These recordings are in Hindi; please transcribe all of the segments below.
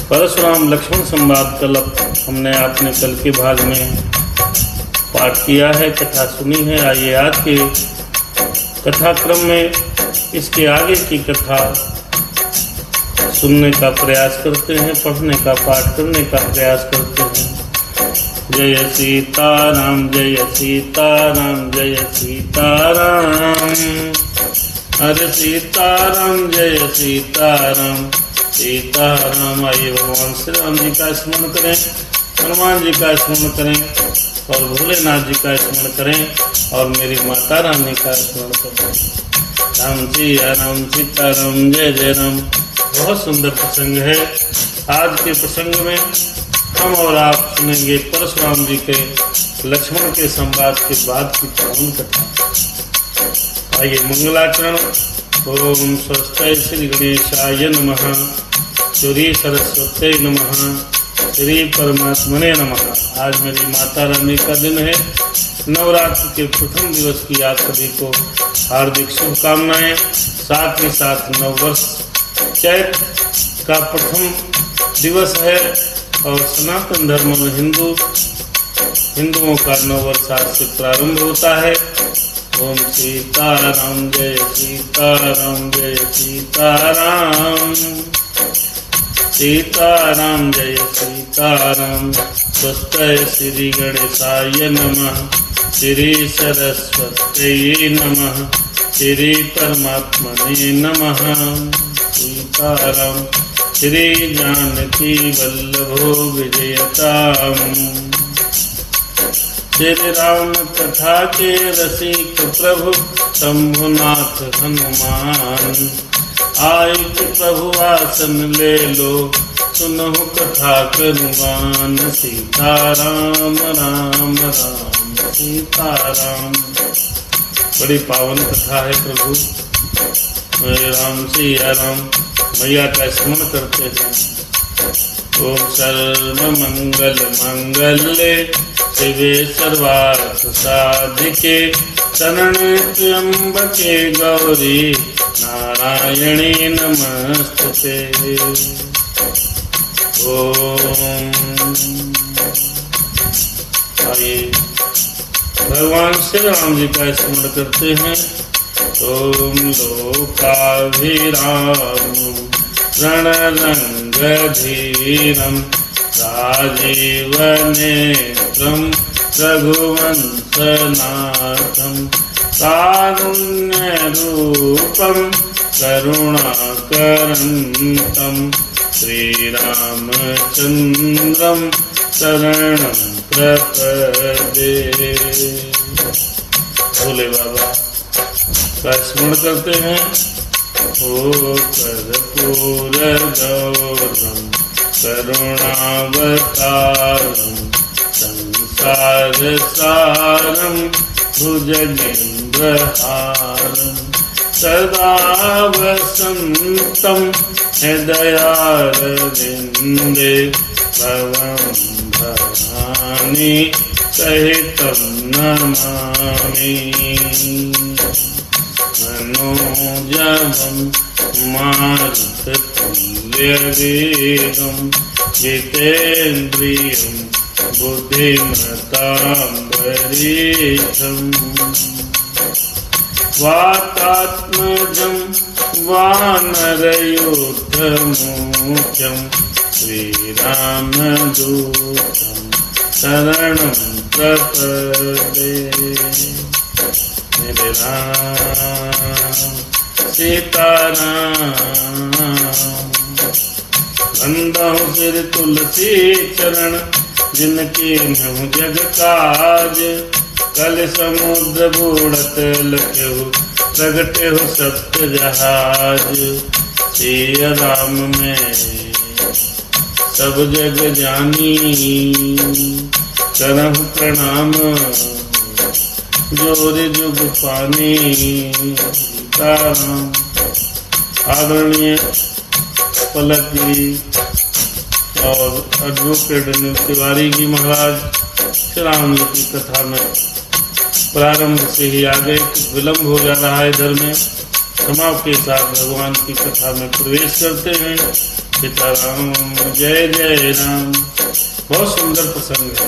परशुराम लक्ष्मण संवाद कल हमने आपने कल के भाग में पाठ किया है, कथा सुनी है। आइए आज के कथा क्रम में इसके आगे की कथा सुनने का प्रयास करते हैं, पढ़ने का पाठ करने का प्रयास करते हैं। जय सीताराम जय सीताराम जय सीताराम, हरे सीताराम जय सीताराम सीताराम। आइए भगवान श्री राम जी का स्मरण करें, हनुमान जी का स्मरण करें और भोलेनाथ जी का स्मरण करें और मेरी माता रानी का स्मरण करें। राम सिया राम सीताराम जय जय राम। बहुत सुंदर प्रसंग है। आज के प्रसंग में हम और आप सुनेंगे परशुराम जी के लक्ष्मण के संवाद के बाद की पावन कथा। आइए मंगलाचरण। ओम स्वस्ति श्री गणेशाय नमः, श्री सरस्वती नमः, श्री परमात्मने नमः। आज मेरी माता रानी का दिन है। नवरात्र के प्रथम दिवस की आप सभी को हार्दिक शुभकामनाएं। साथ ही साथ नववर्ष चैत का प्रथम दिवस है और सनातन धर्म में हिंदुओं का नववर्ष आज से प्रारंभ होता है। ओम सीताराम जय सीताराम जय सीताराम, सीताराम जय सीताराम। स्वस्ति श्री गणेशाय नमः, श्री सरस्वती नमः, श्री परमात्मने नमः। सीताराम श्री जानकी वल्लभो विजयताम्। श्री राम कथा के रसिक प्रभु शंभुनाथ हनुमान, आय के प्रभु आसन ले लो सुनहु कथा करुगान। सीताराम राम राम सीताराम। बड़ी पावन कथा है प्रभु। राम सिया राम मैया का स्मरण करते हैं। ओम सर्व मंगल मंगले शिवे सर्वार्थ साधिके, शरण्ये त्र्यंबके गौरी नारायणी नमस्तुते। ओम। आइए भगवान श्री राम जी का स्मरण करते हैं। ओम लोकाभिरामं रणरंगधीरं राजीवनेत्रं रघुवंशनाथं, कारुण्यरूपं करुणाकरन्तं श्रीरामचन्द्रं शरणं प्रपद्ये। भोले बाबा का स्मरण करते हैं। ओ कर्पूर गौरम करुणावतारम, संसार सारम भुजगेन्द्रहारम, सदा वसन्तं हृदयारविन्दे, भवं भवानी सहितं नमामि। मनोजवं मारुततुल्यवेगं, जितेन्द्रियं बुद्धिमतां वरिष्ठम्। वातात्मजं वानरयूथमुख्यं, श्रीरामदूतं शरणं प्रपद्ये। मेरे राम सीताराम। बंदहु सिर तुलसी चरण, जिनकी नहु जग काज। कल समुद्र बूढ़त लख्यहु, प्रगटेहु सप्त जहाज। सिया राम में सब जग जानी, करहु प्रणाम जोर जुग पानी। सीताराम। आदरणीय पलक जी और एडवोकेट अनिल तिवारी जी महाराज श्री राम जी की कथा में प्रारंभ से ही आगे विलम्ब हो जा रहा है। इधर में समाप्त के साथ भगवान की कथा में प्रवेश करते हैं। सीताराम जय जय राम। बहुत सुंदर प्रसंग है।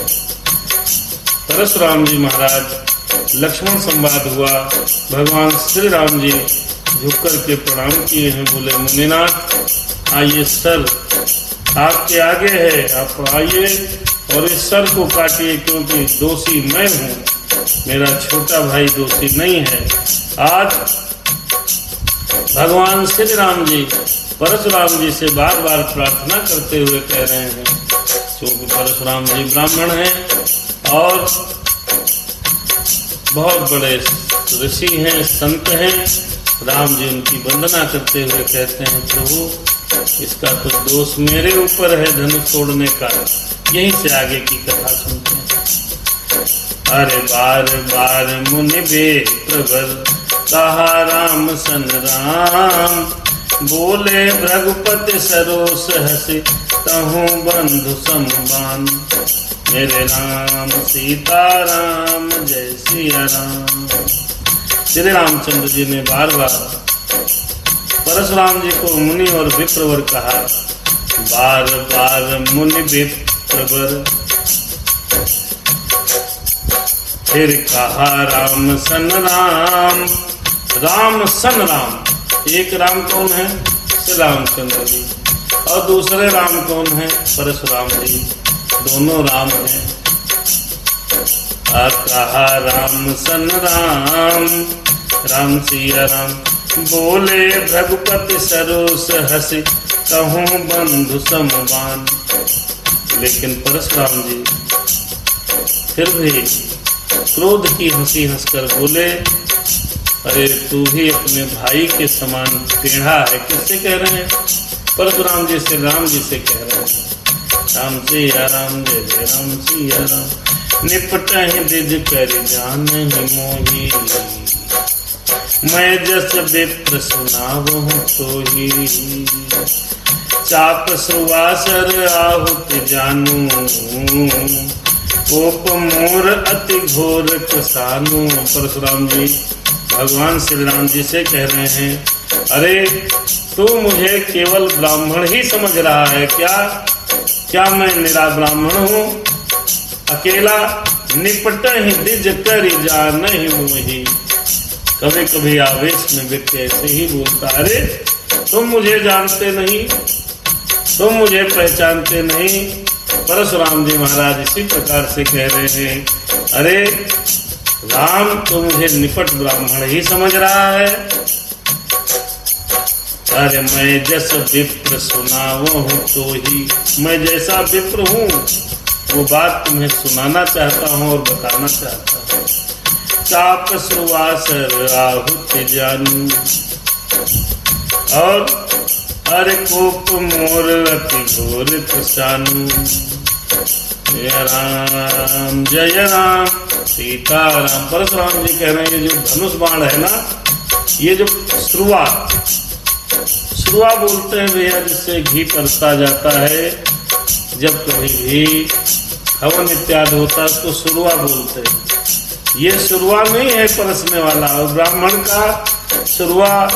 परशुराम जी महाराज लक्ष्मण संवाद हुआ। भगवान श्री राम जी झुक कर के प्रणाम किए हैं, बोले मुनिनाथ आइए, सर आपके आगे है, आप आइए और इस सर को काटिए, क्योंकि दोषी मैं हूँ, मेरा छोटा भाई दोषी नहीं है। आज भगवान श्री राम जी परशुराम जी से बार बार प्रार्थना करते हुए कह रहे हैं, क्योंकि परशुराम जी ब्राह्मण हैं और बहुत बड़े ऋषि हैं, संत हैं। राम जी उनकी वंदना करते हुए कहते हैं, प्रभु इसका तो दोष मेरे ऊपर है धनुष तोड़ने का। यहीं से आगे की कथा सुनते हैं। अरे बार बार मुनि बेप्रवर कहा राम सन राम, बोले भृगुपति सरोस हसी तहु बंधु समबान। मेरे राम सीता राम जय सिया राम। श्री रामचंद्र जी ने बार बार परशुराम जी को मुनि और विप्रवर कहा। बार बार मुनि विप्रवर, फिर कहा राम सन राम। राम सन राम, एक राम कौन है? श्री रामचंद्र जी, और दूसरे राम कौन है? परशुराम जी, दोनों राम हैं। कहा राम सन राम, राम सिया राम, बोले भृगुपति सरोस हसी कहूँ बंधु समबान। लेकिन परशुराम जी फिर भी क्रोध की हंसी हंसकर बोले, अरे तू भी अपने भाई के समान टेढ़ा है। किससे कह रहे हैं? परशुराम जी से, राम जी से कह रहे हैं। राम सिया राम जय जय राम सिया राम। निपटहि द्विज कर जानहि मोहि, मैं जस विप्र सुनावहु सोहि। चाप सुवासर आहुति जानू, कोप मोर अति घोर कसानु। परशुराम जी भगवान श्री राम जी से कह रहे हैं, अरे तू मुझे केवल ब्राह्मण ही समझ रहा है क्या? क्या मैं निरा ब्राह्मण हूँ? अकेला निपटहि द्विज कर जानहि मोहि। कभी कभी आवेश में व्यक्ति ऐसे ही बोलता, अरे तुम मुझे जानते नहीं, तुम मुझे पहचानते नहीं। परशुराम जी महाराज इसी प्रकार से कह रहे हैं, अरे राम तो मुझे निपट ब्राह्मण ही समझ रहा है। अरे मैं जस विप्र सुनावो हूँ तो ही, मैं जैसा विप्र हूँ वो बात तुम्हें सुनाना चाहता हूँ और बताना चाहता हूँ। चाप सुवासर आहुति जानू, और अरे कोप मोर अति घोर कसानु। जय राम जय राम सीता राम। परशुराम जी कह रहे हैं, ये जो धनुष बाण है ना, ये जो श्रुआ बोलते हैं भैया, जिससे घी परसा जाता है। जब कभी भी हवन इत्यादि होता है तो शुरुआ बोलते हैं। ये शुरुआ नहीं है परसने वाला, और ब्राह्मण का शुरुआ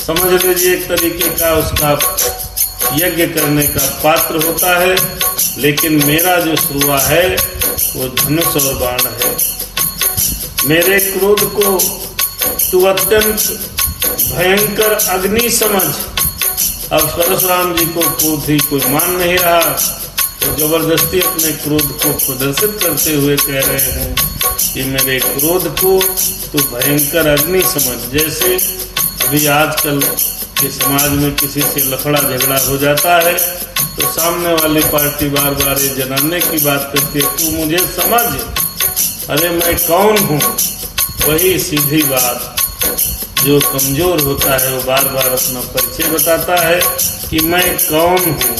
समझ लीजिए एक तरीके का उसका यज्ञ करने का पात्र होता है। लेकिन मेरा जो शुरुआ है वो धनुष और बाण है। मेरे क्रोध को तू अत्यंत भयंकर अग्नि समझ। अब परशुराम जी को क्रोध ही कोई मान नहीं रहा, तो जबरदस्ती अपने क्रोध को प्रदर्शित करते हुए कह रहे हैं कि मेरे क्रोध को तू भयंकर अग्नि समझ। जैसे अभी आजकल के समाज में किसी से लफड़ा झगड़ा हो जाता है तो सामने वाली पार्टी बार बार ये जनाने की बात करती है, तू मुझे समझ, अरे मैं कौन हूँ। वही सीधी बात, जो कमजोर होता है वो बार बार अपना परिचय बताता है कि मैं कौन हूँ।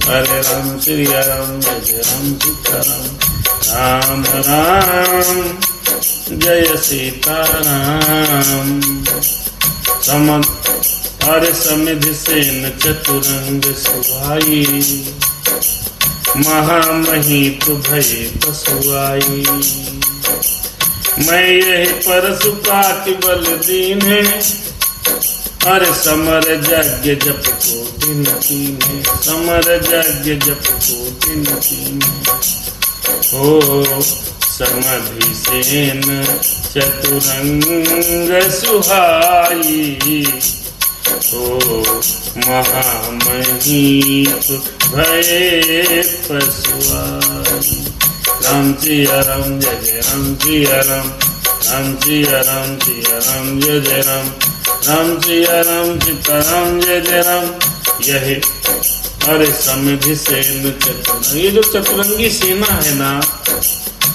अरे राम श्री राम जय जय राम सीता राम, राम राम जय सीता राम। अरे समिधि सेन चतुरंग सुहाई, महामहित भय पशुआई। मैं यही परशु काट बल दीन है, अरे समर यज्ञ जप कोटि न कीन्हे, समर यज्ञ जप कोटि न कीन्हे। हो समधि सेन चतुरंग सुहाई, हो महामहीप भये पशुआई। राम सिया राम जय जय राम सिया राम, राम सिया राम सिया राम जय जय राम, राम सिया राम सीता राम जय जय राम। यही अरे समधि सेन चतुरंग, ये जो चतुरंगी सेना है ना,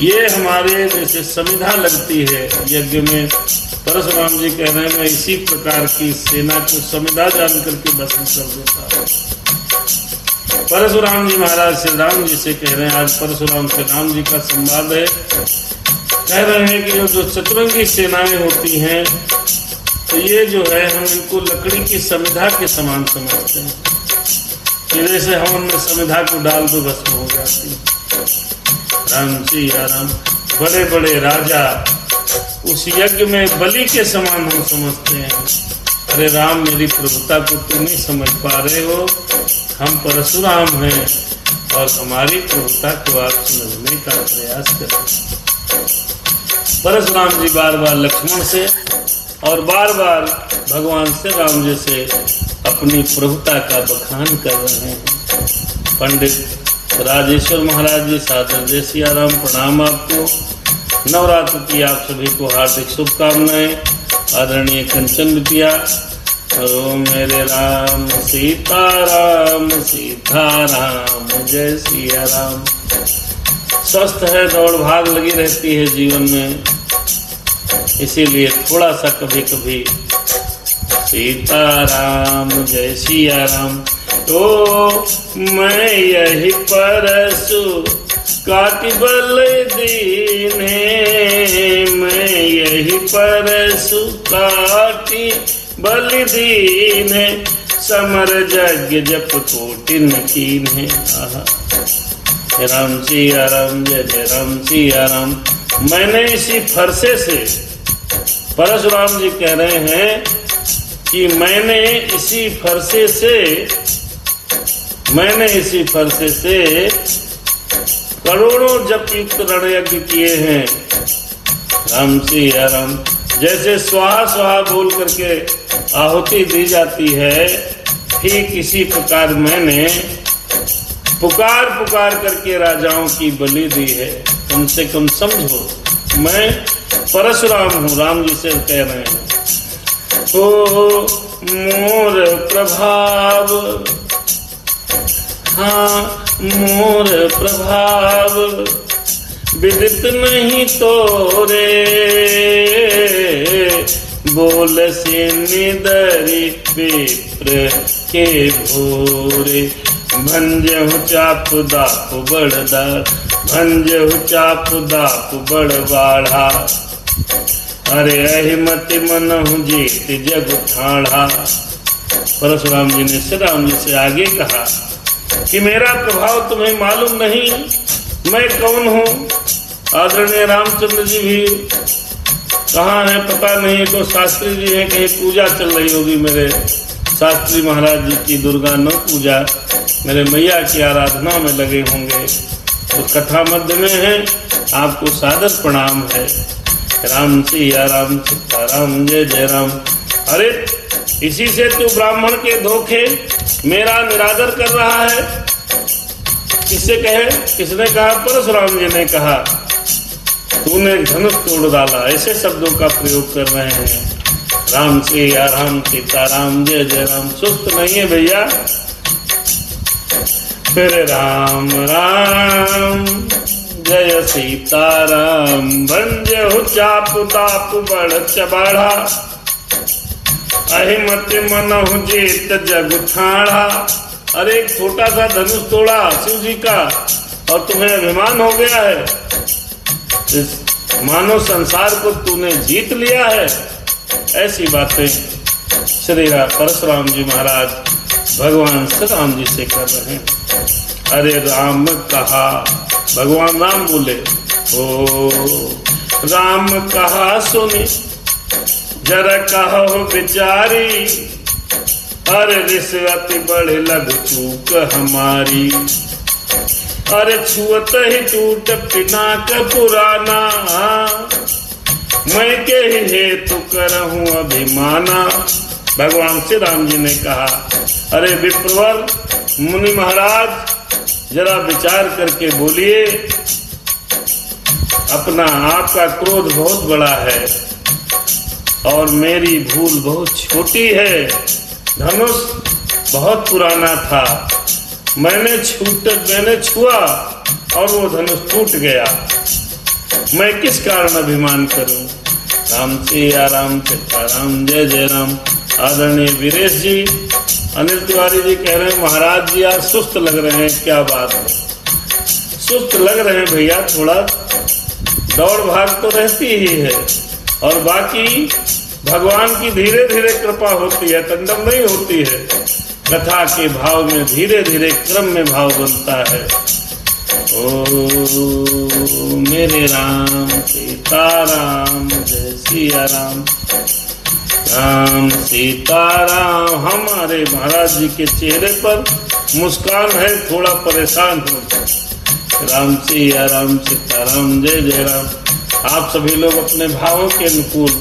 ये हमारे जैसे समिधा लगती है यज्ञ में। परशुराम जी कह रहे हैं मैं इसी प्रकार की सेना को समिधा जान करके भस्म कर देता। परशुराम जी महाराज श्री राम जी से कह रहे हैं, आज परशुराम से राम जी का संवाद है। कह रहे हैं कि जो चतुरंगी सेनाएं होती हैं, तो ये जो है हम इनको लकड़ी की समिधा के समान समझते हैं कि जैसे हम उनमें समिधा को डाल दो भस्म हो जाती। राम सिया राम, बड़े बड़े राजा उस यज्ञ में बलि के समान हम समझते हैं। अरे राम, मेरी प्रभुता को तुम नहीं समझ पा रहे हो, हम परशुराम हैं और हमारी प्रभुता को आप समझने का प्रयास करें। परशुराम जी बार बार लक्ष्मण से और बार बार भगवान श्री राम जी से अपनी प्रभुता का बखान कर रहे हैं। पंडित राजेश्वर महाराज जी सादर जय सिया राम, प्रणाम आपको। नवरात्र की आप सभी को हार्दिक शुभकामनाएं। आदरणीय कंचन बिटिया, ओ मेरे राम सीताराम सीताराम जय सिया राम। स्वस्थ है, दौड़ भाग लगी रहती है जीवन में, इसीलिए थोड़ा सा कभी कभी सीताराम जय सिया राम। तो मैं यही परसु काटि बल दीने, मैं यही परसु काटि बल दीने, समर यज्ञ जप कोटि न कीन्हे। राम सिया राम जय जय राम सिया राम। मैंने इसी फरसे से, परशुराम जी कह रहे हैं कि मैंने इसी फरसे से करोड़ों जप युक्त रणयज्ञ किए हैं। राम सिया राम, जैसे स्वाहा स्वाहा बोल करके आहुति दी जाती है, ठीक इसी प्रकार मैंने पुकार पुकार करके राजाओं की बलि दी है। कम से कम समझो, मैं परशुराम हूँ, राम जी से कह रहे हैं। ओ मोर प्रभाव, हाँ मोर प्रभाव विदित नहीं तोरे, बोल से निदरी विप्र के भोरे, भंजहु चाप दाप बड़दा, भंजहु चाप दाप बड़ बाढ़ा, अरे अहिमति मनहु जीत जग ठाढ़ा। परशुराम जी ने श्री राम जी से आगे कहा कि मेरा प्रभाव तुम्हें मालूम नहीं, मैं कौन हूँ। आदरणीय रामचंद्र जी भी कहाँ हैं पता नहीं, तो शास्त्री जी हैं, कहीं पूजा चल रही होगी मेरे शास्त्री महाराज जी की, दुर्गा नौ पूजा, मेरे मैया की आराधना में लगे होंगे, तो कथा मध्य में है। आपको सादर प्रणाम है। राम सिया राम सीताराम जय जय राम। अरे इसी से तू ब्राह्मण के धोखे मेरा निरादर कर रहा है। किससे कहे, किसने कहा? परशुराम जी ने कहा, तूने धनुष तोड़ डाला, ऐसे शब्दों का प्रयोग कर रहे हैं। राम सिया राम सीताराम जय जय राम। सुस्त नहीं है भैया, फिर राम राम जय सीताराम, भंजहु चाप दाप बड़ चबाढ़ा, अहिमति मनहु जीत जग ठाढ़ा। अरे एक छोटा सा धनुष तोड़ा शिव जी का और तुम्हें अभिमान हो गया है, इस मानव संसार को तूने जीत लिया है। ऐसी बातें श्री परशुराम जी महाराज भगवान श्री राम जी से कर रहे हैं। अरे राम कहा, भगवान राम बोले, ओ राम कहा सुनी, जरा कहो विचारी, अरे रिश्वत बड़े लग चूक हमारी, अरे छुअत ही टूट पिनाक पुराना, मैं के ही हेतु करहूं अभिमाना। भगवान श्री राम जी ने कहा, अरे विप्रवर मुनि महाराज जरा विचार करके बोलिए, अपना आपका क्रोध बहुत बड़ा है और मेरी भूल बहुत छोटी है। धनुष बहुत पुराना था, मैंने छुआ और वो धनुष टूट गया, मैं किस कारण अभिमान करूं। राम सिया राम सीताराम जय जय राम। आदरणीय वीरेश जी, अनिल तिवारी जी कह रहे हैं महाराज जी आज सुस्त लग रहे हैं, क्या बात है? सुस्त लग रहे हैं भैया, थोड़ा दौड़ भाग तो रहती ही है और बाकी भगवान की धीरे धीरे कृपा होती है, तंडम नहीं होती है। कथा के भाव में धीरे धीरे क्रम में भाव बनता है। ओ मेरे राम सीताराम जय सिया राम, राम सीताराम। हमारे महाराज जी के चेहरे पर मुस्कान है, थोड़ा परेशान हो। राम सिया राम सीताराम जय जय राम। आप सभी लोग अपने भावों के अनुकूल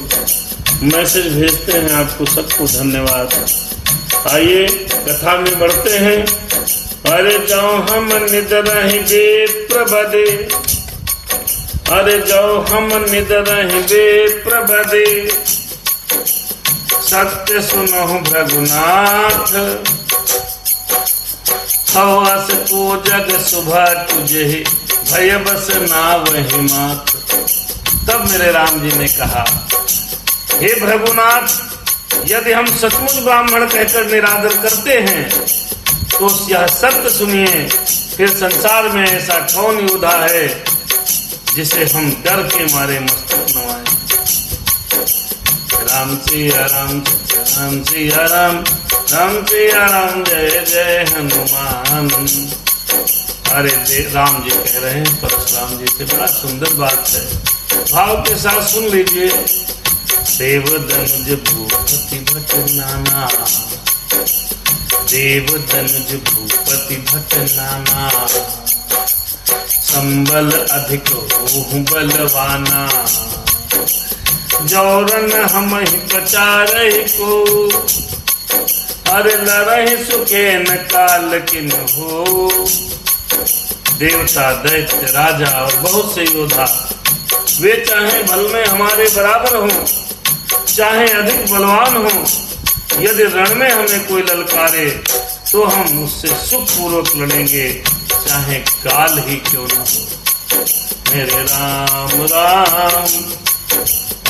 मैसेज भेजते हैं, आपको सबको धन्यवाद। आइए कथा में बढ़ते हैं। अरे जाओ हम निद रहिबे प्रभदे, अरे जाओ हम निद रहिबे प्रभदे, सत्य सुनहु भगुनाथ, हवास को जग सुभा तुझे, भय बस ना वही मात। तब मेरे राम जी ने कहा, हे भृगुनाथ, यदि हम सचमुच ब्राह्मण कहकर निरादर करते हैं तो यह सत्य सुनिए, फिर संसार में ऐसा कौन योद्धा है जिसे हम डर के मारे मस्तक नवाएं। राम सिया राम राम सिया राम, राम सिया राम जय जय हनुमान। अरे राम जी कह रहे हैं परशुराम जी से, बड़ा सुंदर बात है, भाव के साथ सुन लीजिए। देव दनुज भूपति भट नाना, देव दनुज भूपति भट नाना, संबल अधिक होहु बलवाना, जौरन हम ही पचारहि को, अरे लड़हि सुखेन काल किन हो। देवता दैत्य राजा और बहुत से योद्धा, वे चाहे बल में हमारे बराबर हों, चाहे अधिक बलवान हो, यदि रण में हमें कोई ललकारे तो हम उससे सुख पूर्वक लड़ेंगे, चाहे काल ही क्यों न हो। मेरे राम राम।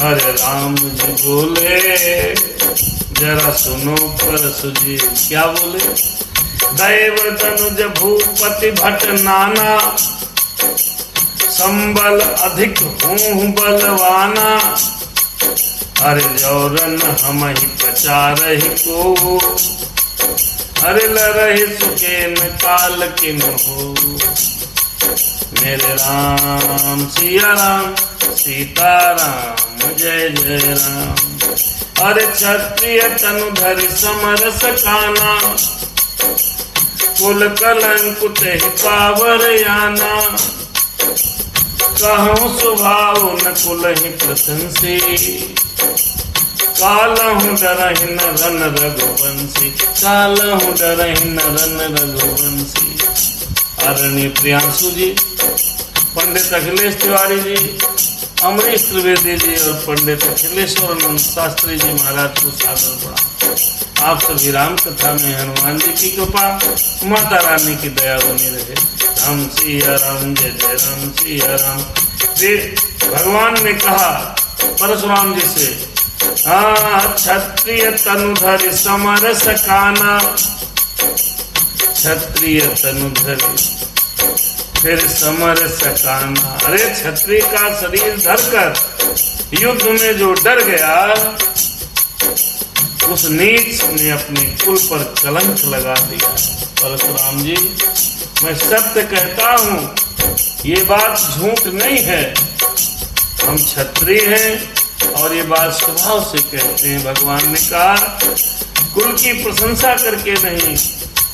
अरे राम जी बोले, जरा सुनो परशु जी क्या बोले। दैव तनुज भूपति भट नाना, संबल अधिक हूँ बलवाना, अरे जौरन हम ही पचारहि को, अरे लड़हि सुखेन काल किन हो। मेरे राम सिया राम सीताराम जय जय राम। अरे क्षत्रिय तनु धरि समरस काना, कुल कलंकुत ही पावर याना, कहूँ स्वभाव न कुल ही प्रशंसी, कालहु डरहि न रन रघुवंशी, कालहु डरहि न रन रघुवंशी। आदरणीय प्रियांशु जी, पंडित अखिलेश तिवारी जी, अमरीश त्रिवेदी जी और पंडित अखिलेश्वर शास्त्री जी महाराज को सादर पड़ा। आप सभी राम कथा में हनुमान जी की कृपा, माता रानी की दया बनी रहे। राम सिया राम जय जय राम सिया राम। भगवान ने कहा परशुराम जी से, क्षत्रिय तनुधरि समरस काना, क्षत्रिय तनुधरि फिर समरस काना। अरे क्षत्रिय का शरीर धरकर युद्ध में जो डर गया, उस नीच ने अपने कुल पर कलंक लगा दिया। परशुराम जी, मैं सत्य कहता हूँ, ये बात झूठ नहीं है, हम क्षत्रिय हैं और ये बात स्वभाव से कहते हैं। भगवान ने कहा कुल की प्रशंसा करके नहीं।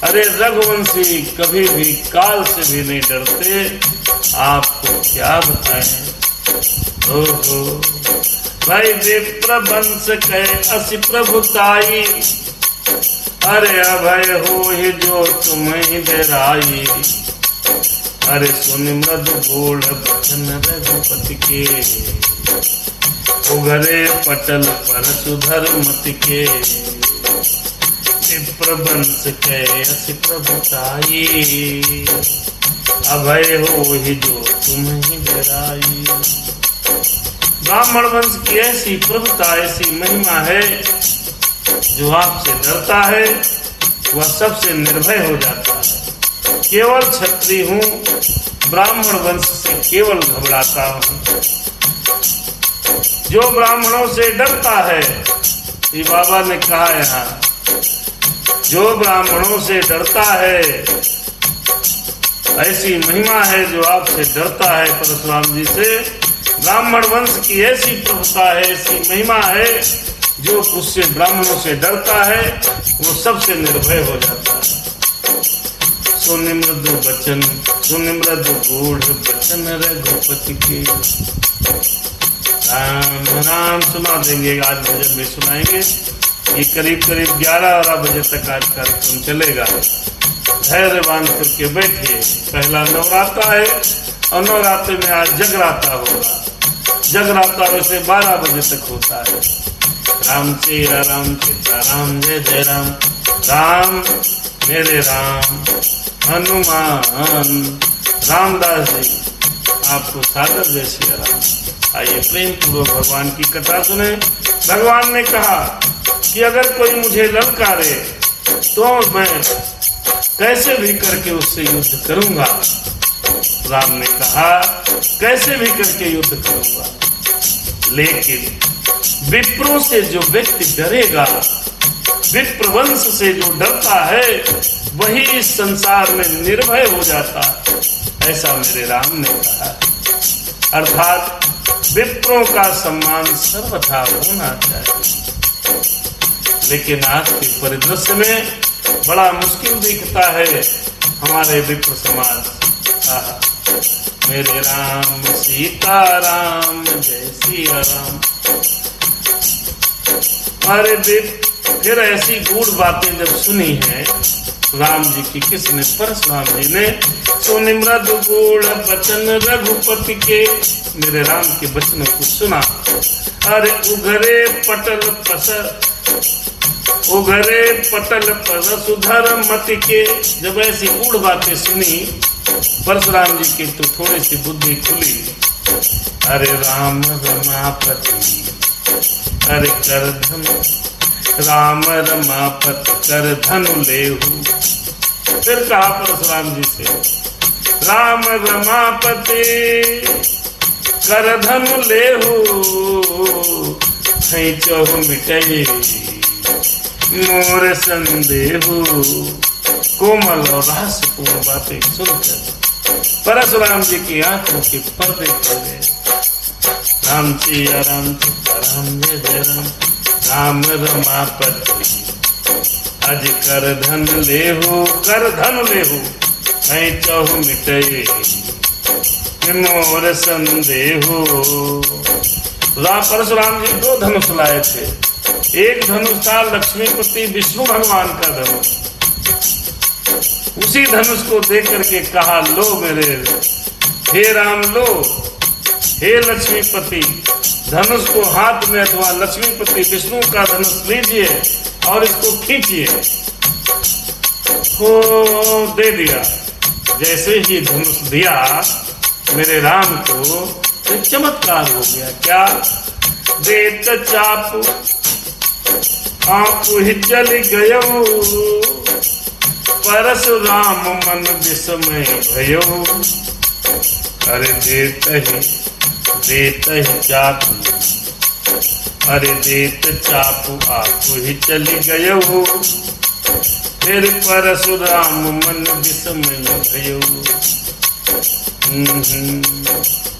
अरे रघुवंशी कभी भी काल से भी नहीं डरते, आपको क्या बताएं। ओहो भाई विप्र वंश कहे असि प्रभुताई, अरे अभय हो ही जो तुम्हें डराई। अरे सुन मृदु गूढ़ बचन रघुपति के, उघरे पटल पर सुधर मति के। विप्र वंश कहे असि प्रभुताई, अभय हो ही जो तुम्हें डराई। ब्राह्मण वंश की ऐसी प्रभुता, ऐसी महिमा है, जो आपसे डरता है वह सबसे निर्भय हो जाता है। केवल क्षत्रिय हूँ, ब्राह्मण वंश से केवल घबराता हूँ। जो ब्राह्मणों से डरता है, ये बाबा ने कहा यहाँ, जो ब्राह्मणों से डरता है, ऐसी महिमा है जो आपसे डरता है परशुराम जी से। ब्राह्मण वंश की ऐसी प्रभुता है, ऐसी महिमा है, जो उससे ब्राह्मणों से डरता है वो सबसे निर्भय हो जाता है। सुनि मृदु बचन, सुनि मृदु गूढ़ बचन रघुपति के। राम राम सुना देंगे, आज भजन में सुनाएंगे। ये करीब 11 बजे तक आज कार्यक्रम चलेगा। धैर्य बांध करके बैठिए। पहला नवरात्र है और नवरात्रि में आज जगराता होगा। जगराता वैसे 12 बजे तक होता है। राम सीता राम जय जय राम, राम मेरे राम हनुमान। रामदास जी आपको सादर जय श्री राम। आइए प्रेम पूर्वक भगवान की कथा सुने। भगवान ने कहा कि अगर कोई मुझे ललकारे तो मैं कैसे भी करके उससे युद्ध करूंगा। राम ने कहा कैसे भी करके युद्ध करूंगा, लेकिन विप्रों से जो व्यक्ति डरेगा, विप्र वंश से जो डरता है, वही इस संसार में निर्भय हो जाता है, ऐसा मेरे राम ने कहा। अर्थात विप्रों का सम्मान सर्वथा होना चाहिए। लेकिन आज के परिदृश्य में बड़ा मुश्किल दिखता है हमारे विप्र समाज। मेरे राम सीता राम जय सिया राम। अरे फिर ऐसी गूढ़ बातें जब सुनी है राम जी की, किसने? परशुराम जी ने। सुनि मृदु गूढ़ बचन रघुपति के, मेरे राम के वचनों को सुना। अरे उघरे पटल पर सुधर मति के। जब ऐसी गूढ़ बातें सुनी परशुराम जी की, तो थोड़ी सी बुद्धि खुली। अरे राम रमापति कर धनु, राम रमापति कर धनु लेहु। फिर कहा परशुराम जी से, राम रमापति कर धनु लेहु, खैचहु मिटहि मोर संदेहु। कोमल और रहस्यपूर्ण बातें सुनकर परशुराम जी की आंखों के पर्दे खुल गए। राम सिया राम राम जय जय राम, राम रमापति अज कर धन लेहु, कर धन लेहु, खैचहु मिटहि मोर संदेहु। परशुराम जी 2 धनुष लाए थे। एक धनुष था लक्ष्मीपति विष्णु भगवान का धनुष। उसी धनुष को देख करके कहा, लो मेरे हे राम, लो हे लक्ष्मीपति, धनुष को हाथ में अथवा लक्ष्मीपति विष्णु का धनुष लीजिए और इसको खींचिए। हो दे दिया। जैसे ही धनुष दिया मेरे राम को, एक चमत्कार हो गया। क्या? देत चाप आपू ही चल गयो, परशुराम मन विस्मय भयो। अरे देत ही चापू, अरे देत चापू आपू ही चली गयो, फिर परशुराम मन विस्मय भयो।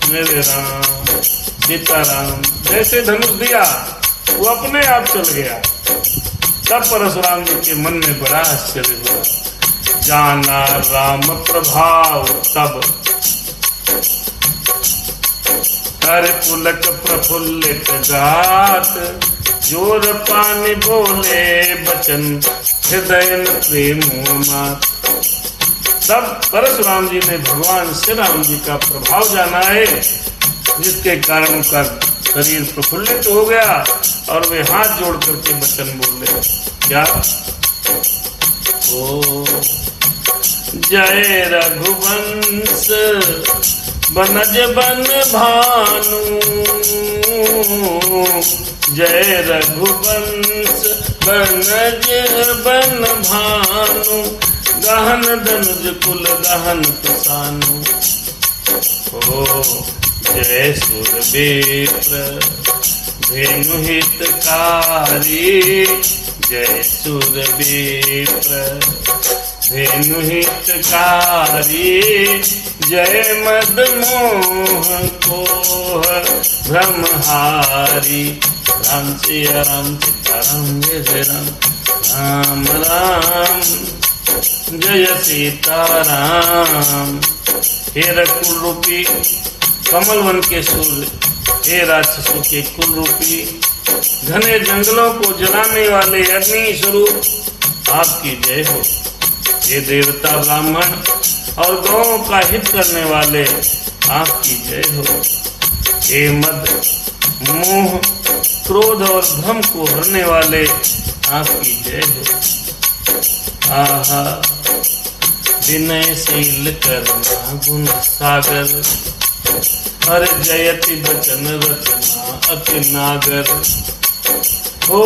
मेरे राम सीताराम। जैसे धनुष दिया वो अपने आप चल गया। तब परशुराम जी के मन में बड़ा आश्चर्य हुआ। जाना राम प्रभाव तब हर पुलक प्रफुल्लित गात, जोर पानी बोले बचन हृदय प्रेम मात। तब परशुराम जी ने भगवान श्री राम जी का प्रभाव जाना है, जिसके कारण उनका शरीर प्रफुल्लित हो गया और वे हाथ जोड़ करके वचन बोले। क्या? ओ जय रघुवंश बनज बन भानु, जय रघुवंश बनज बन भानु, गहन धनुज कुल गहन कुसानु। ओ जय सुरविप्र धेनु हितकारी, जय सुरविप्र धेनु हितकारी, जय मद मोह कोह भ्रमहारी। राम सिया राम सीताराम जय जय राम, राम राम जय सीताराम। हे रकुल रूपी कमल वन के सूर्य, हे राक्षसों के कुल रूपी घने जंगलों को जलाने वाले अग्नि स्वरूप, आपकी जय हो। हे देवता ब्राह्मण और गौओं का हित करने वाले, आपकी जय हो। हे मद मोह क्रोध और भ्रम को हरने वाले, आपकी जय हो। आहा विनयशील करुणा गुण सागर, हर जयति बचन रचना अति नागर। हो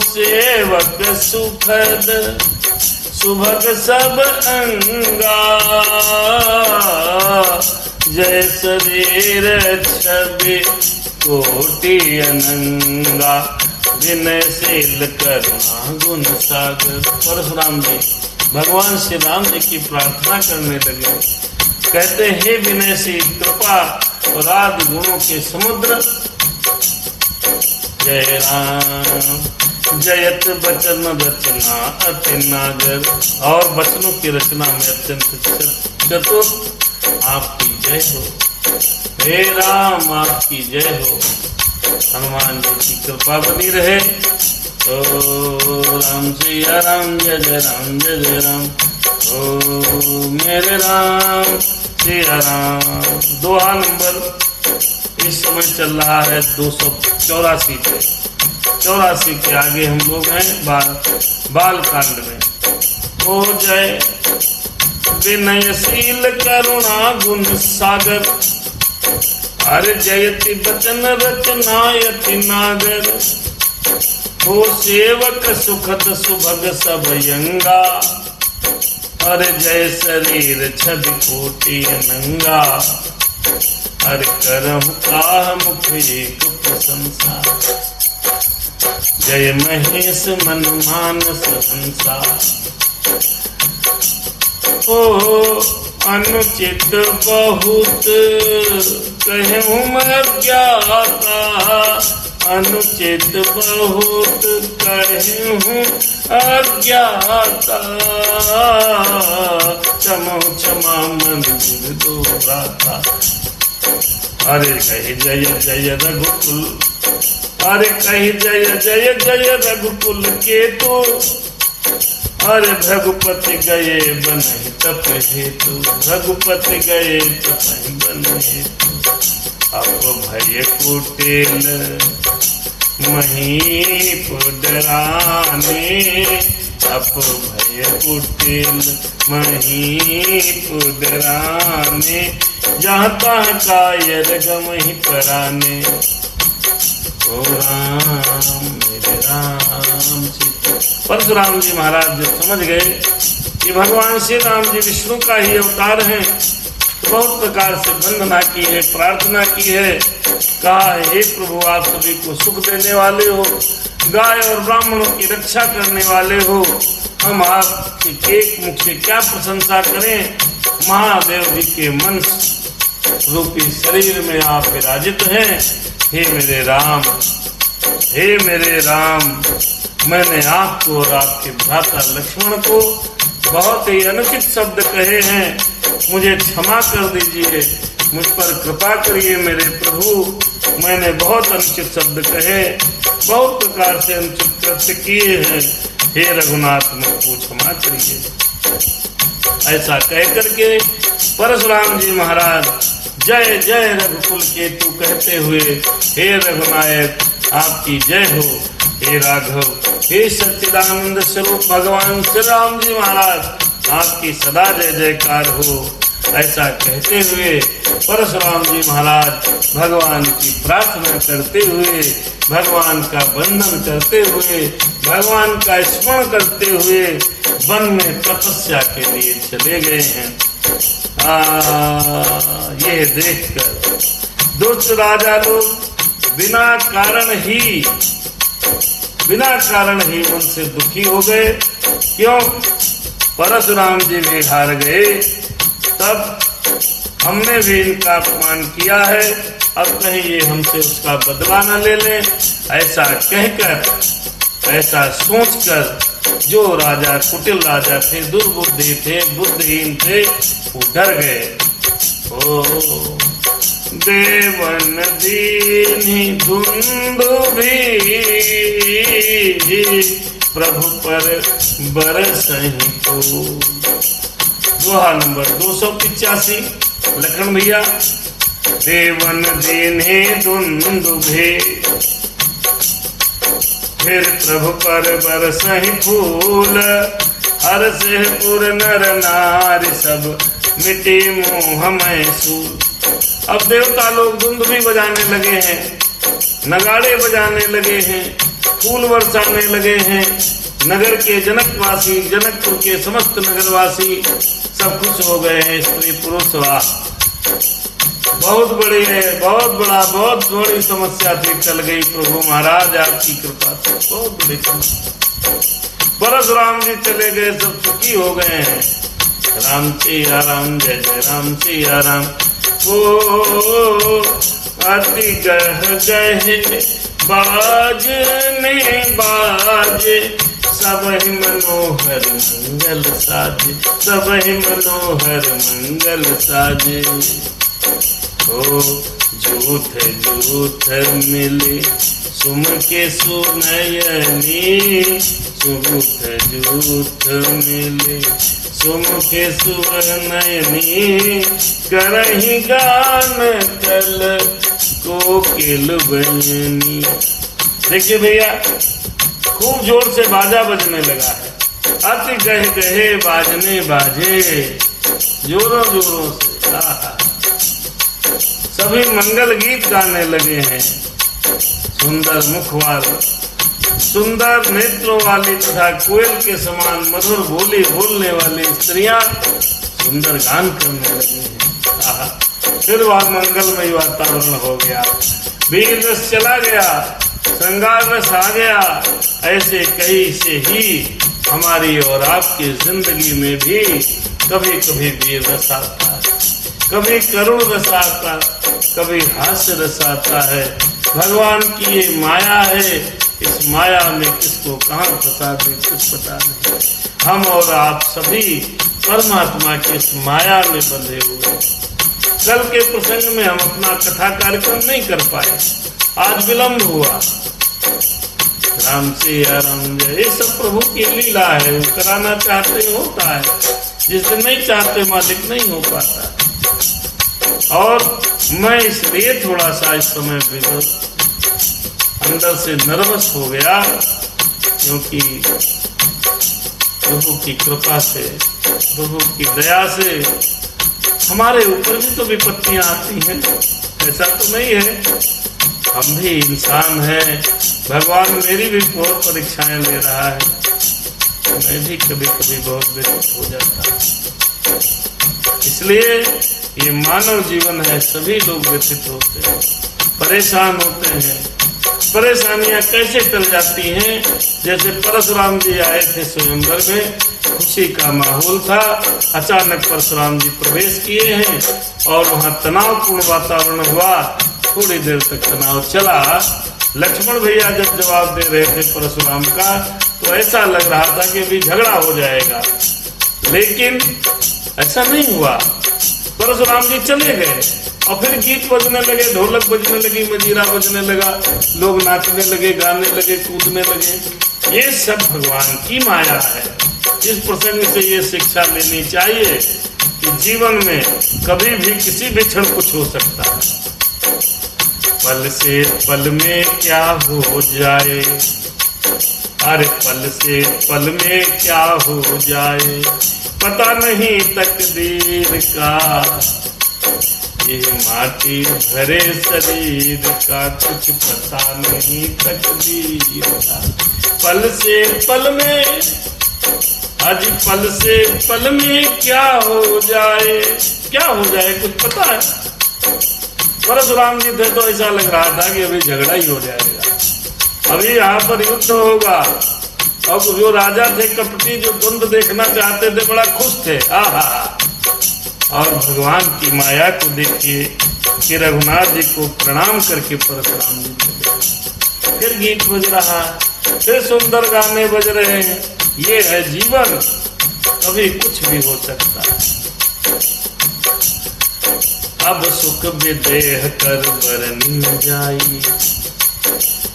सेवक सुखद सुभग सब अंगा, जय शरीर छवि कोटि अनंगा। विनयशील करुणा गुण सागर। परशुराम जी भगवान श्री राम जी की प्रार्थना करने लगे। कहते हे विनयशील कृपा और आदि गुणों के समुद्र, जय राम जयत बचन रचना अति नागर। और वचनों की रचना में अत्यंत चतुर, आपकी जय हो। हे राम आपकी जय हो। हनुमान जी की कृपा बनी रहे। ओ राम सिया राम जय जय राम जय जय राम। ओ मेरे राम सिया राम। दोहा नंबर इस समय चल रहा है 284 पे। 84 के आगे हम लोग हैं बाल कांड में। ओ जय विनयशील करुणा गुण सागर, अरे जयति बचन रचना यति नागर। हो सेवक सुखद सुभग सब यंगा, अरे जय शरीर छवि कोटि अनंगा। अरे करहु काह मुख एक प्रशंसा, जय महेश मन मानस हंसा। ओ अनुचित बहुत कहूँ मैं ज्ञाता, अनुचित बहुत कहूँ अज्ञाता। क्षमा क्षमा मंदिर दो भ्राता। अरे कही जय जय रघुकुल, अरे कही जय जय जय रघुकुल के तो। अरे भगुपति गए बनहि तप हेतु, भगुपति गए तपहि बन हेतु। अप भय कुटिल महीपुर डराने, अप भय कुटिल महीपुर डराने। जहाँ तहाँ कायर गमहि पराने। ओ राम मेरे राम सीता। परशुराम जी महाराज जब समझ गए कि भगवान श्री राम जी विष्णु का ही अवतार हैं, तो बहुत प्रकार से वंदना की है, प्रार्थना की है। कहा हे प्रभु आप सभी को सुख देने वाले हो, गाय और ब्राह्मणों की रक्षा करने वाले हो। हम आपके एक मुख से क्या प्रशंसा करें। महादेव जी के मन रूपी शरीर में आप विराजित हैं। हे मेरे राम, हे मेरे राम, मैंने आपको और आपके भ्राता लक्ष्मण को बहुत ही अनुचित शब्द कहे हैं, मुझे क्षमा कर दीजिए, मुझ पर कृपा करिए मेरे प्रभु। मैंने बहुत अनुचित शब्द कहे, बहुत प्रकार से अनुचित कृत्य किए हैं, हे रघुनाथ मुझको क्षमा करिए। ऐसा कह करके परशुराम जी महाराज जय जय रघुकुल केतु कहते हुए, हे रघुनायक आपकी जय हो, हे राघव, हे सच्चिदानंद स्वरूप भगवान श्री राम जी महाराज आपकी सदा जय जयकार हो। ऐसा कहते हुए परशुराम जी महाराज भगवान की प्रार्थना करते हुए, भगवान का वंदन करते हुए, भगवान का स्मरण करते हुए वन में तपस्या के लिए चले गए हैं। ये देखकर दुष्ट राजा लोग बिना कारण ही उनसे दुखी हो गए। क्यों? परशुराम जी भी हार गए, तब हमने भी इनका अपमान किया है, अब कहीं ये हमसे उसका बदला न ले लें। ऐसा कहकर, ऐसा सोचकर जो राजा कुटिल राजा थे, दुर्बुद्धि थे, बुद्धिहीन थे, वो डर गए। ओ देवन दीन्हि दुन्दुभि प्रभु पर बरसहि फूल। दोहा नंबर 285 लखन भैया। देवन दीन्हि दुन्दुभि फिर प्रभु पर बरसहि फूल, हर्षहि पुर नर नारी सब मिटी मोह मैसूल। अब देवता लोग दुंदुभी बजाने लगे हैं, नगाड़े बजाने लगे हैं, फूल बरसाने लगे हैं। नगर के जनकवासी, जनकपुर के समस्त नगरवासी सब खुश हो गए हैं। स्त्री पुरुष वाह, बहुत बड़ी समस्या थी, चल गई प्रभु महाराज आपकी कृपा से, बहुत बड़ी समस्या। परशुराम जी चले गए, सब सुखी हो गए हैं। राम सिया राम, जय जय राम सिया राम। ओ अति गह गहे बाजने बाजे, सबहि मनोहर मंगल साजे, सबहि मनोहर मंगल साजे। ओ झूठ झूठ मिले सुम के सुनयनी, झूठ झूठ मिले सुम के सुनयनी, करहि गान कल कोकिल बयनी। देखिए भैया, खूब जोर से बाजा बजने लगा है, अति गहे गहे बाजने बाजे, जोरों जोरों से सभी मंगल गीत गाने लगे हैं। सुंदर मुख वाली, सुंदर नेत्रों वाली तथा कोयल के समान मधुर बोली बोलने वाली स्त्रियां सुंदर गान करने लगी हैं। फिर वह मंगलमय वातावरण हो गया, वीर रस चला गया, श्रृंगार रस आ गया। ऐसे कई से ही हमारी और आपकी जिंदगी में भी कभी कभी वीर रस आता है, कभी करुण रस आता, कभी हास्य रस आता है। भगवान की ये माया है, इस माया में किसको कहाँ फंसा दे कुछ पता नहीं। हम और आप सभी परमात्मा की इस माया में बंधे हुए। कल के प्रसंग में हम अपना कथा कार्यक्रम नहीं कर पाए, आज विलंब हुआ। राम सिया राम, जय, ये सब प्रभु की लीला है, कराना चाहते होता है, जिस दिन नहीं चाहते मालिक नहीं हो पाता। और मैं इसलिए थोड़ा सा इस समय अंदर से नर्वस हो गया, क्योंकि प्रभु की कृपा से, प्रभु की दया से हमारे ऊपर भी तो विपत्तियां आती हैं, ऐसा तो नहीं है। हम भी इंसान हैं, भगवान मेरी भी बहुत परीक्षाएं ले रहा है, मैं भी कभी कभी बहुत व्यथित हो जाता हूँ। इसलिए ये मानव जीवन है, सभी लोग व्यथित होते हैं, परेशान होते हैं। परेशानियां कैसे टल जाती हैं? जैसे परशुराम जी आए थे स्वयंवर में, खुशी का माहौल था, अचानक परशुराम जी प्रवेश किए हैं और वहां तनावपूर्ण वातावरण हुआ। थोड़ी देर तक तनाव चला, लक्ष्मण भैया जब जवाब दे रहे थे परशुराम का तो ऐसा लग रहा था कि अभी झगड़ा हो जाएगा, लेकिन ऐसा नहीं हुआ। परशुराम जी चले गए और फिर गीत बजने लगे, ढोलक बजने लगी, मजीरा बजने लगा, लोग नाचने लगे, गाने लगे, कूदने लगे। ये सब भगवान की माया है। इस प्रसंग से ये शिक्षा लेनी चाहिए कि जीवन में कभी भी किसी भी क्षण कुछ हो सकता है। पल से पल में क्या हो जाए, अरे पल से पल में क्या हो जाए, पता नहीं तकदीर का, ये माटी भरे शरीर का, कुछ पता नहीं तकदीर का। पल से पल में, आज पल से पल में क्या हो जाए, क्या हो जाए कुछ पता है। परशुराम जी थे तो ऐसा लग रहा था कि अभी झगड़ा ही हो जाएगा, अभी यहाँ पर युद्ध होगा। अब जो राजा थे कपटी, जो द्वंद्व देखना चाहते थे, बड़ा खुश थे। आहा, और भगवान की माया को देखिए कि रघुनाथ जी को प्रणाम करके परशुराम जी चले। फिर गीत बज रहा है, फिर सुंदर गाने बज रहे हैं। ये है जीवन, कभी कुछ भी हो सकता है। अब सुख विदेह कर बरनी जाई,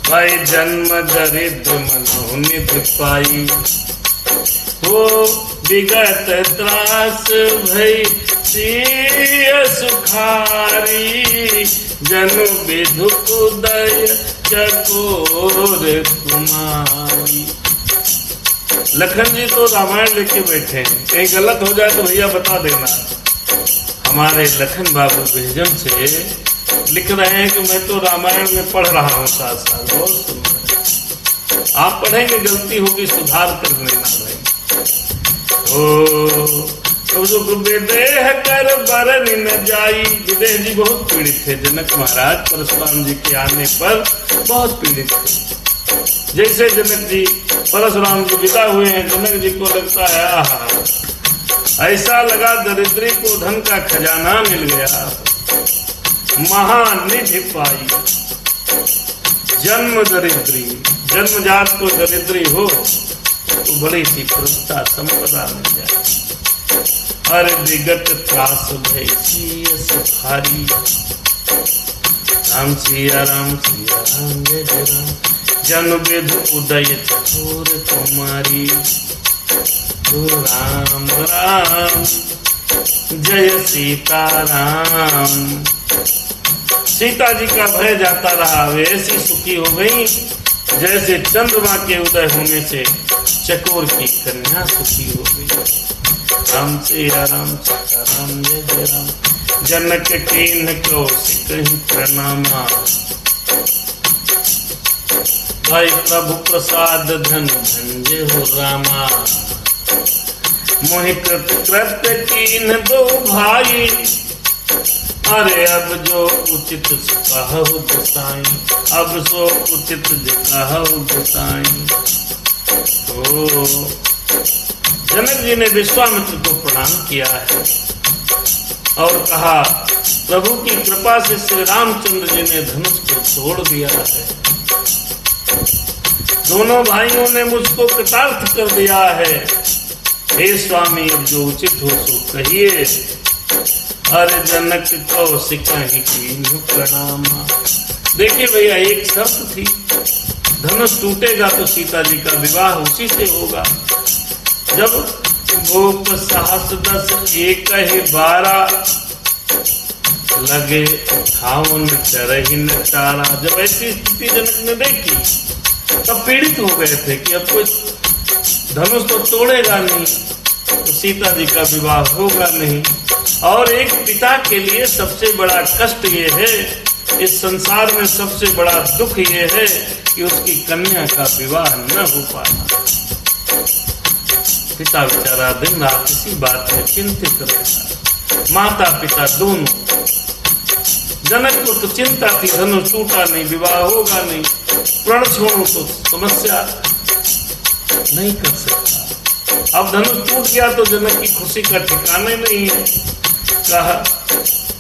भाई जन्म दरिद्र मनो निध पाई, हो विगत त्रास भई सिय सुखारी, जनु विधु उदय चकोर कुमारी। लखन जी तो रामायण लेके बैठे हैं, कहीं गलत हो जाए तो भैया बता देना। हमारे लखन बाबू बेहजम से लिख रहे हैं कि मैं तो रामायण में पढ़ रहा हूँ साथ साथ। बहुत सुंदर, आप पढ़ेंगे गलती होगी सुधार कर लेना भाई। ओ तो विदेह कर बरन न जाई, विदेह जी बहुत पीड़ित थे। जनक महाराज परशुराम जी के आने पर बहुत पीड़ित थे। जैसे जनक जी परशुराम जी विदा हुए हैं, जनक जी को लगता है आहा, ऐसा लगा दरिद्री को धन का खजाना मिल गया, महानिधि पाई। जन्म दरिद्री, जन्मजात को दरिद्री हो तो बड़ी सी प्रभुता संपदा मिल जाए। हर विगत त्रास भय सिय सुखारी, राम सिया राम सिया राम जय जय राम, जन विधु उदय चकोर कुमारी। राम राम जय सीता राम। सीता जी का भय जाता रहा, वे ऐसी सुखी हो गई जैसे चंद्रमा के उदय होने से चकोर की कन्या सुखी हो गई। राम सिया राम सीता राम जय जय राम, जनक कीन्ह कौशिक प्रणामा। भाई प्रभु प्रसाद धन धंजे हो रामा, मोहि कृत्य कीन्ह दो भाई। अरे अब जो उचित कहु गोसाई, अब सो उचित कहु गोसाई। ओ जनक जी ने विश्वामित्र को प्रणाम किया है और कहा प्रभु की कृपा से श्री रामचंद्र जी ने धनुष को तोड़ दिया है, दोनों भाइयों ने मुझको कृतार्थ कर दिया है। हे स्वामी अब जो उचित हो सो कहिए। अरे जनक कौशिक कीन्ह प्रणामा। देखिए भैया एक शर्त थी, धनुष टूटेगा तो सीता जी का विवाह उसी से होगा। जब गोप साहस 10 एक 12 लगे 58 चरहिन चारा। जब ऐसी स्थिति जनक ने देखी तब पीड़ित हो गए थे कि अब कोई धनुष तो तोड़ेगा नहीं, तो सीता जी का विवाह होगा नहीं। और एक पिता के लिए सबसे बड़ा कष्ट ये है, इस संसार में सबसे बड़ा दुख ये है कि उसकी कन्या का विवाह न हो पाना। पिता बेचारा दिन रात इसी बात में चिंतित रहता, माता पिता दोनों। जनक को तो चिंता थी, धनुष टूटा नहीं, विवाह होगा नहीं, प्रण छोड़ो तो समस्या नहीं कर सकता। अब धनुष टूट गया तो जनक की खुशी का ठिकाना नहीं है। कहा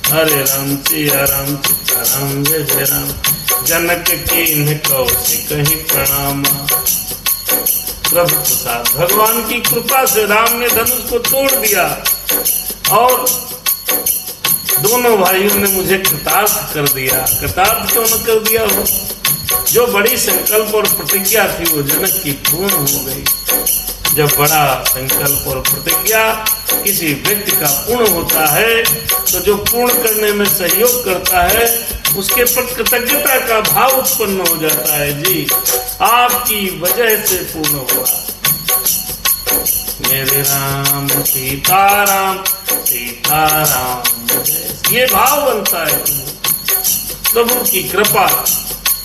हरे राम सिया राम सीता राम जय जय राम। जनक कीन्ह कौशिक ही प्रणाम। प्रभु प्रसाद, भगवान की कृपा से राम ने धनुष को तोड़ दिया और दोनों भाइयों ने मुझे कृतार्थ कर दिया। कृतार्थ क्यों न कर दिया हो? जो बड़ी संकल्प और प्रतिज्ञा थी वो जनक की पूर्ण हो गई। जब बड़ा संकल्प और प्रतिज्ञा किसी व्यक्ति का पूर्ण होता है तो जो पूर्ण करने में सहयोग करता है उसके प्रति कृतज्ञता का भाव उत्पन्न हो जाता है। जी, आपकी वजह से पूर्ण हुआ। मेरे राम सीताराम सीताराम, ये भाव बनता है। प्रभु की कृपा,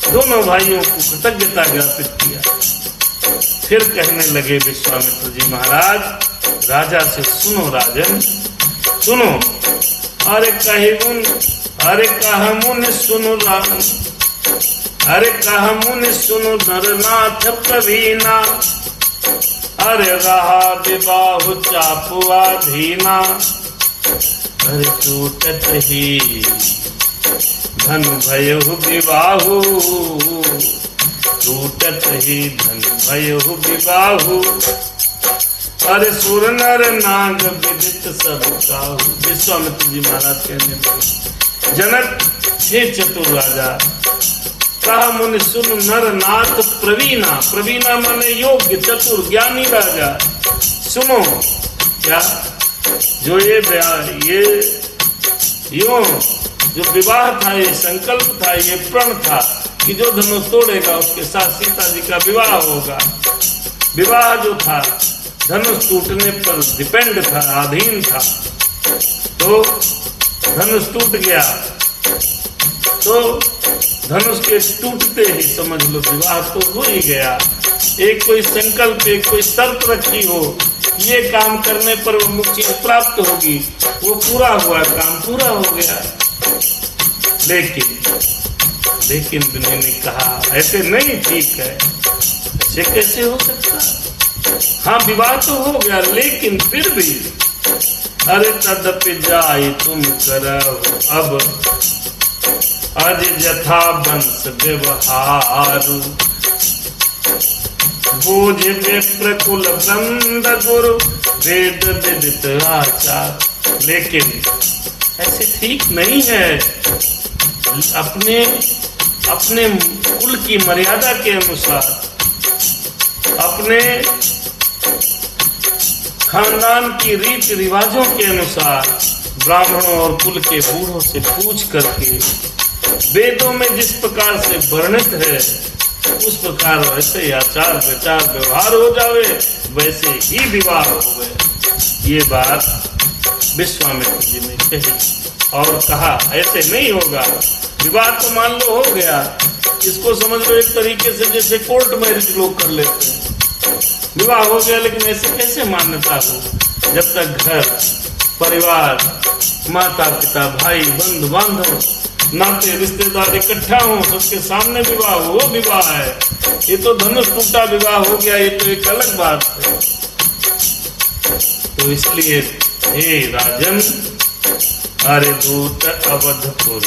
दोनों भाइयों को कृतज्ञता ज्ञापित किया। फिर कहने लगे विश्वामित्र जी महाराज राजा से, सुनो राजन सुनो। अरे कह मुनि सुनो राम, अरे कह मुनि सुनो नरनाथ प्रवीणा। अरे रहा विबाहु चापुआधीना। अरे टूटत ही धनु भयहु विबाहु, टूटत ही धनु भयहु विबाहु। अरे सुर नर नाग विदित सब काहू। विश्वामित्र जी महाराज कहने लगे, जनक हे चतुर राजा, कहा मुनि सुन नर नाथ प्रवीणा। प्रवीणा माने योग्य, चतुर, ज्ञानी राजा। सुनो, क्या जो ये जो विवाह था, ये संकल्प था, ये प्रण था कि जो धनुष तोड़ेगा उसके साथ सीता जी का विवाह होगा। विवाह जो था धनुष टूटने पर डिपेंड था, अधीन था। तो धनुष टूट गया तो धनुष के टूटते ही समझ लो विवाह तो हो ही गया। एक कोई संकल्प, एक कोई शर्त रखी हो, ये काम करने पर वो मुक्ति प्राप्त होगी, वो पूरा हुआ, काम पूरा हो गया। लेकिन दुनिया ने कहा ऐसे नहीं, ठीक है, ऐसे कैसे हो सकता? हाँ, विवाह तो हो गया, लेकिन फिर भी अरे तदपि जाई तुम करहु अब, अज जथा वंश व्यवहारु। बोझ विप्र कुल वृंद गुरु वेद विदित आचार। लेकिन ऐसे ठीक नहीं है। अपने कुल की मर्यादा के अनुसार, अपने खानदान की रीति रिवाजों के अनुसार ब्राह्मणों और कुल के बूढ़ों से पूछ करके वेदों में जिस प्रकार से वर्णित है उस प्रकार वैसे ही आचार विचार व्यवहार हो जावे, वैसे ही विवाह हो गए। ये बात विश्वामित्र जी ने कही और कहा ऐसे नहीं होगा। विवाह तो मान लो हो गया, इसको समझ लो एक तरीके से जैसे कोर्ट मैरिज लोग कर लेते हैं। विवाह हो गया, लेकिन ऐसे कैसे मान्यता हो जब तक घर परिवार, माता पिता, भाई बंधु बांधव, नाते रिश्तेदार इकट्ठा हो, सबके सामने विवाह हो, वो विवाह है। ये तो धनुष टूटा विवाह हो गया, ये तो एक अलग बात है। तो इसलिए हे राजन, अरे दूत अवधपुर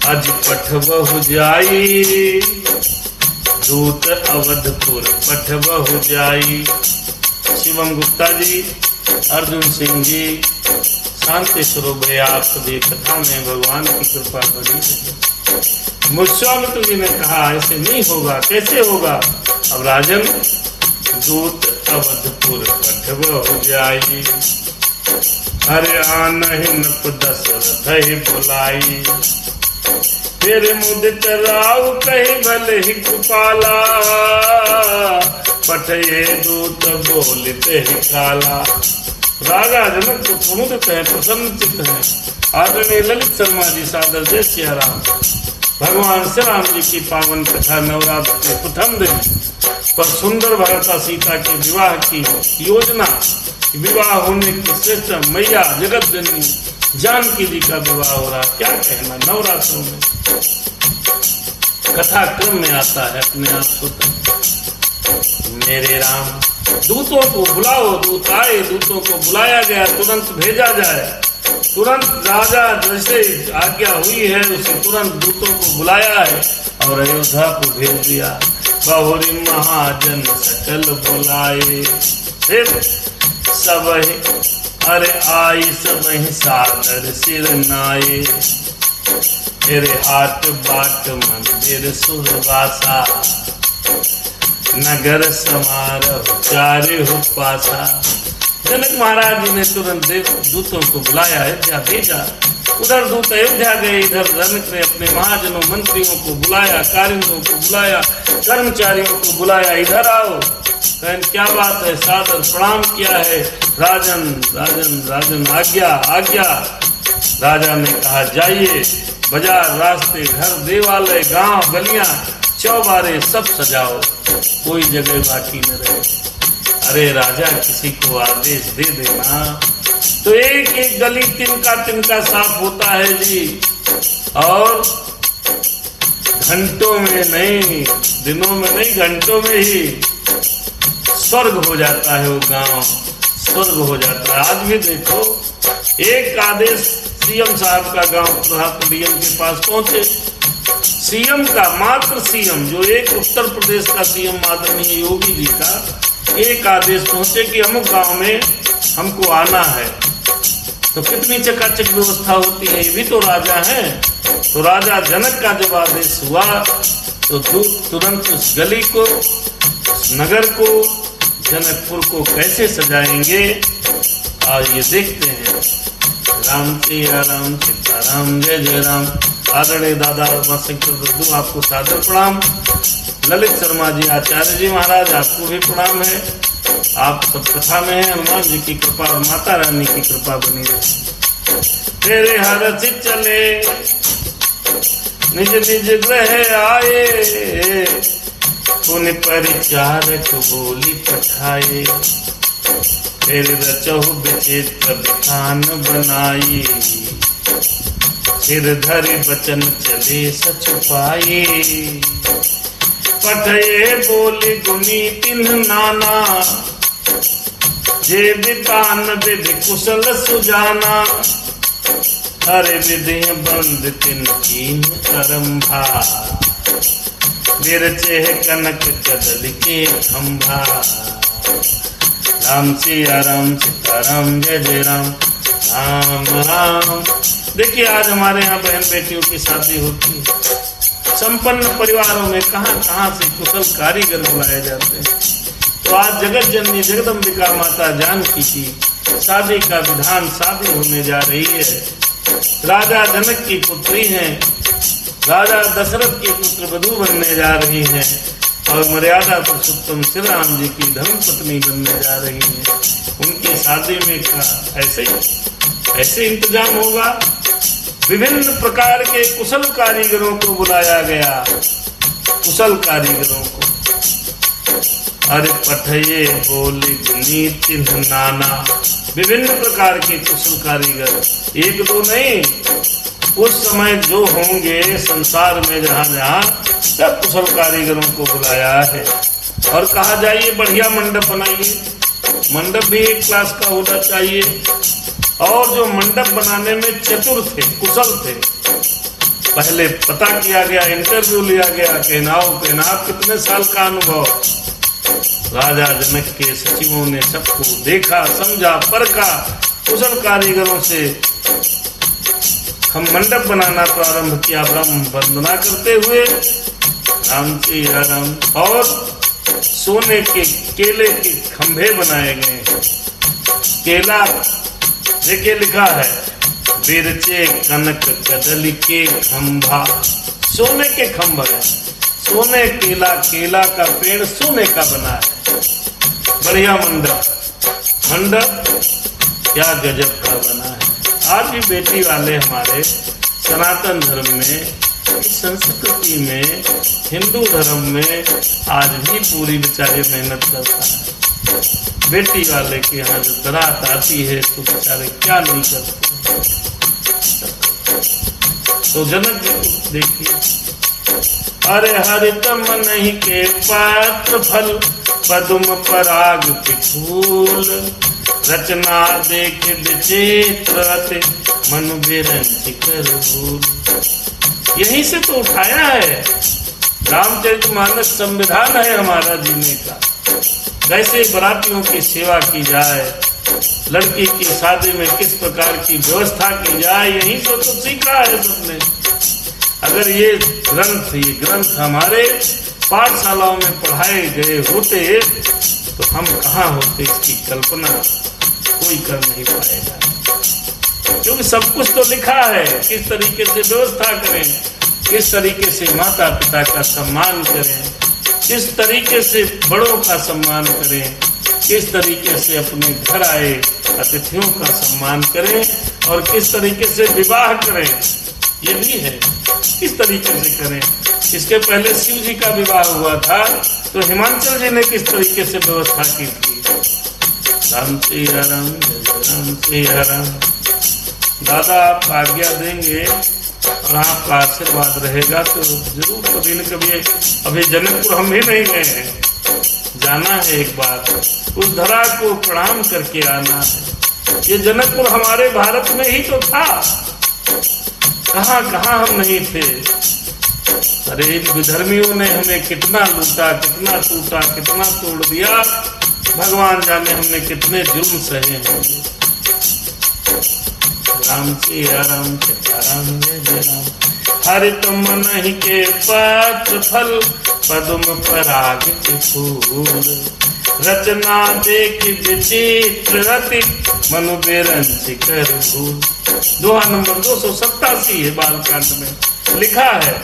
अज पठबहु जाई। दूत अवधपुर पठबहु जाई। शिवम गुप्ता जी, अर्जुन सिंह जी, शांति स्वरूप है। आप सभी कथा में भगवान की कृपा बनी है। विश्वामित्र जी ने कहा ऐसे नहीं होगा, कैसे होगा? अब राजन, दूत अवधपुर पठबहु जाई। अरे आनहि नप दशरथ ही बुलाई। फिर मुदित राव कही भले ही कृपाला। पठये दूत बोलते ही काला। राजा जनक तो प्रमुदित है, प्रसन्न चित्त है। आदरणीय ललित शर्मा जी सादर जय सिया राम। भगवान श्री राम जी की पावन कथा नवरात्र के प्रथम दिन पर सुंदर भरता सीता के विवाह की योजना, विवाह होने की श्रेष्ठ मैया जगत जननी जानकी जी का विवाह हो रहा। क्या कहना, नवरात्रों में कथा क्रम में आता है, अपने आप होता है। मेरे राम, दूतों को बुलाओ। दूत आए, दूतों को बुलाया गया, तुरंत भेजा जाए। तुरंत राजा जैसे आज्ञा हुई है उसे तुरंत दूतों को बुलाया है और अयोध्या को भेज दिया। बहुरी महाजन सकल बुलाए, फिर सब अरे आई सब सादर सिर नाये, मेरे हाट बाट मंदिर सुरवासा, नगर समारोह चारे हो पासा। जनक महाराज जी ने तुरंत दूतों को बुलाया, अयोध्या भेजा। उधर दूत अयोध्या गए, इधर जनक ने अपने महाजनों मंत्रियों को बुलाया, कारिंदों को बुलाया, कर्मचारियों को बुलाया, इधर आओ। कहन क्या बात है, सादर प्रणाम किया है। राजन राजन राजन आज्ञा आज्ञा। राजा ने कहा जाइए, बाजार रास्ते घर देवालय गांव गलियां चौबारे सब सजाओ, कोई जगह बाकी न रहे। अरे राजा किसी को आदेश दे देना तो एक एक गली तिनका तिनका साफ होता है जी, और घंटों में नहीं, दिनों में नहीं, घंटों में ही स्वर्ग हो जाता है वो गांव, स्वर्ग हो जाता है। आज भी देखो, एक आदेश सीएम साहब का गांव डीएम के पास पहुंचे, सीएम का, मात्र सीएम जो एक उत्तर प्रदेश का सीएम आदरणीय योगी जी का एक आदेश पहुंचे कि अमुक गांव में हमको आना है, तो कितनी चकाचक व्यवस्था होती है। ये भी तो राजा हैं। तो राजा जनक का जब आदेश हुआ तो तुरंत उस गली को, उस नगर को, जनकपुर को कैसे सजाएंगे, और ये देखते हैं। राम सिया राम सीताराम जय जय राम। आदरणीय दादा शंकर दद्दू आपको सादर प्रणाम। ललित शर्मा जी आचार्य जी महाराज आपको भी प्रणाम है। आप सब कथा में हैं। हनुमान जी की कृपा और माता रानी की कृपा बनी रहे। तेरे हर चित चले निज निज ग्रह आए, पुण्य परिचारक बोली पठाए, तेरे रचहु विचित्र विधान बनाई, सिर धरि बचन चले सच पाए, पठये बोली गुनी तिन्ह नाना, जे वितान विधि कुशल सुजाना, हरे विधि बंद तिन कीन करम्भा, बिरचे कनक कदल के खंभा। राम सिया राम सीताराम जय जय राम। राम राम। देखिए, आज हमारे यहाँ बहन बेटियों की शादी होती है। संपन्न परिवारों में कहाँ कहाँ से कुशल कारीगर बुलाए जाते हैं। तो आज जगत जननी जगदम्बिका माता जानकी की शादी का विधान, शादी होने जा रही है। राजा जनक की पुत्री हैं, राजा दशरथ की पुत्र वधू बनने जा रही हैं, और मर्यादा पुरुषोत्तम श्री राम जी की धर्म पत्नी बनने जा रही हैं। उनकी शादी में ऐसे इंतजाम होगा। विभिन्न प्रकार के कुशल कारीगरों को बुलाया गया, कुशल कारीगरों को। अरे पठये बोली गुनी तिन्ह नाना, विभिन्न प्रकार के कुशल कारीगर, एक दो नहीं। उस समय जो होंगे संसार में जहाँ जहाँ, सब कुशल कारीगरों को बुलाया है। और कहा जाइए बढ़िया मंडप बनाइए। मंडप भी एक क्लास का होना चाहिए। और जो मंडप बनाने में चतुर थे, कुशल थे, पहले पता किया गया, इंटरव्यू लिया गया, कहना आप कितने साल का अनुभव। राजा जनक के सचिवों ने सबको देखा, समझा, परखा। कुशल कारीगरों से हम मंडप बनाना प्रारंभ किया, ब्रह्म वंदना करते हुए। राम सिया राम। और सोने के केले के खंभे बनाए गए। केला देखिए लिखा है, बिरचे कनक कदली के खंभा, सोने के खंभा है। सोने केला, केला का पेड़ सोने का बना है। बढ़िया मंडप क्या गजब का बना है। आज भी बेटी वाले हमारे सनातन धर्म में, संस्कृति में, हिंदू धर्म में आज भी पूरी बेचारे मेहनत करता है। बेटी वाले के यहाँ जो दरात आती है तो बेचारे क्या नहीं करते। तो जनक जी को देखिए, अरे हरितम नहीं के पात्र फल, पद्म पराग के फूल, रचना देख विचित्र अति मन बिरंच कर भूल। यहीं से तो उठाया है। रामचरितमानस संविधान है हमारा जीने का। कैसे बरातियों की सेवा की जाए, लड़की की शादी में किस प्रकार की व्यवस्था की जाए, यहीं से तो सीखा है सबने। अगर ये ग्रंथ हमारे पाठशालाओं में पढ़ाए गए होते तो हम कहाँ होते, इसकी कल्पना कोई कर नहीं पाएगा। क्योंकि सब कुछ तो लिखा है, किस तरीके से व्यवस्था करें, किस तरीके से माता पिता का सम्मान करें, किस तरीके से बड़ों का सम्मान करें, किस तरीके से अपने घर आए अतिथियों का सम्मान करें और किस तरीके से विवाह करें, ये भी है। किस तरीके से करें। इसके पहले शिव जी का विवाह हुआ था तो हिमांचल जी ने किस तरीके से व्यवस्था की थी। राम सिया राम, राम सिया राम। दादा आप आज्ञा देंगे और आपका आशीर्वाद रहेगा तो जरूर कभी न कभी, अभी जनकपुर हम भी नहीं गए हैं, जाना है एक बार, उस धरा को प्रणाम करके आना है। ये जनकपुर हमारे भारत में ही तो था, कहाँ कहाँ हम नहीं थे। अरे इन विधर्मियों ने हमें कितना लूटा, कितना टूटा, कितना तोड़ दिया, भगवान जाने हमने कितने जुल्म सहे होंगे। राम सिया राम, राम जय जय राम। हरि तुम नहीं के पत्र फल, पद्म परागित फूल। रचना देख विचित्र रति, मनु बिरंच कर भूल। दोहा नंबर 287 है बालकांड में लिखा है।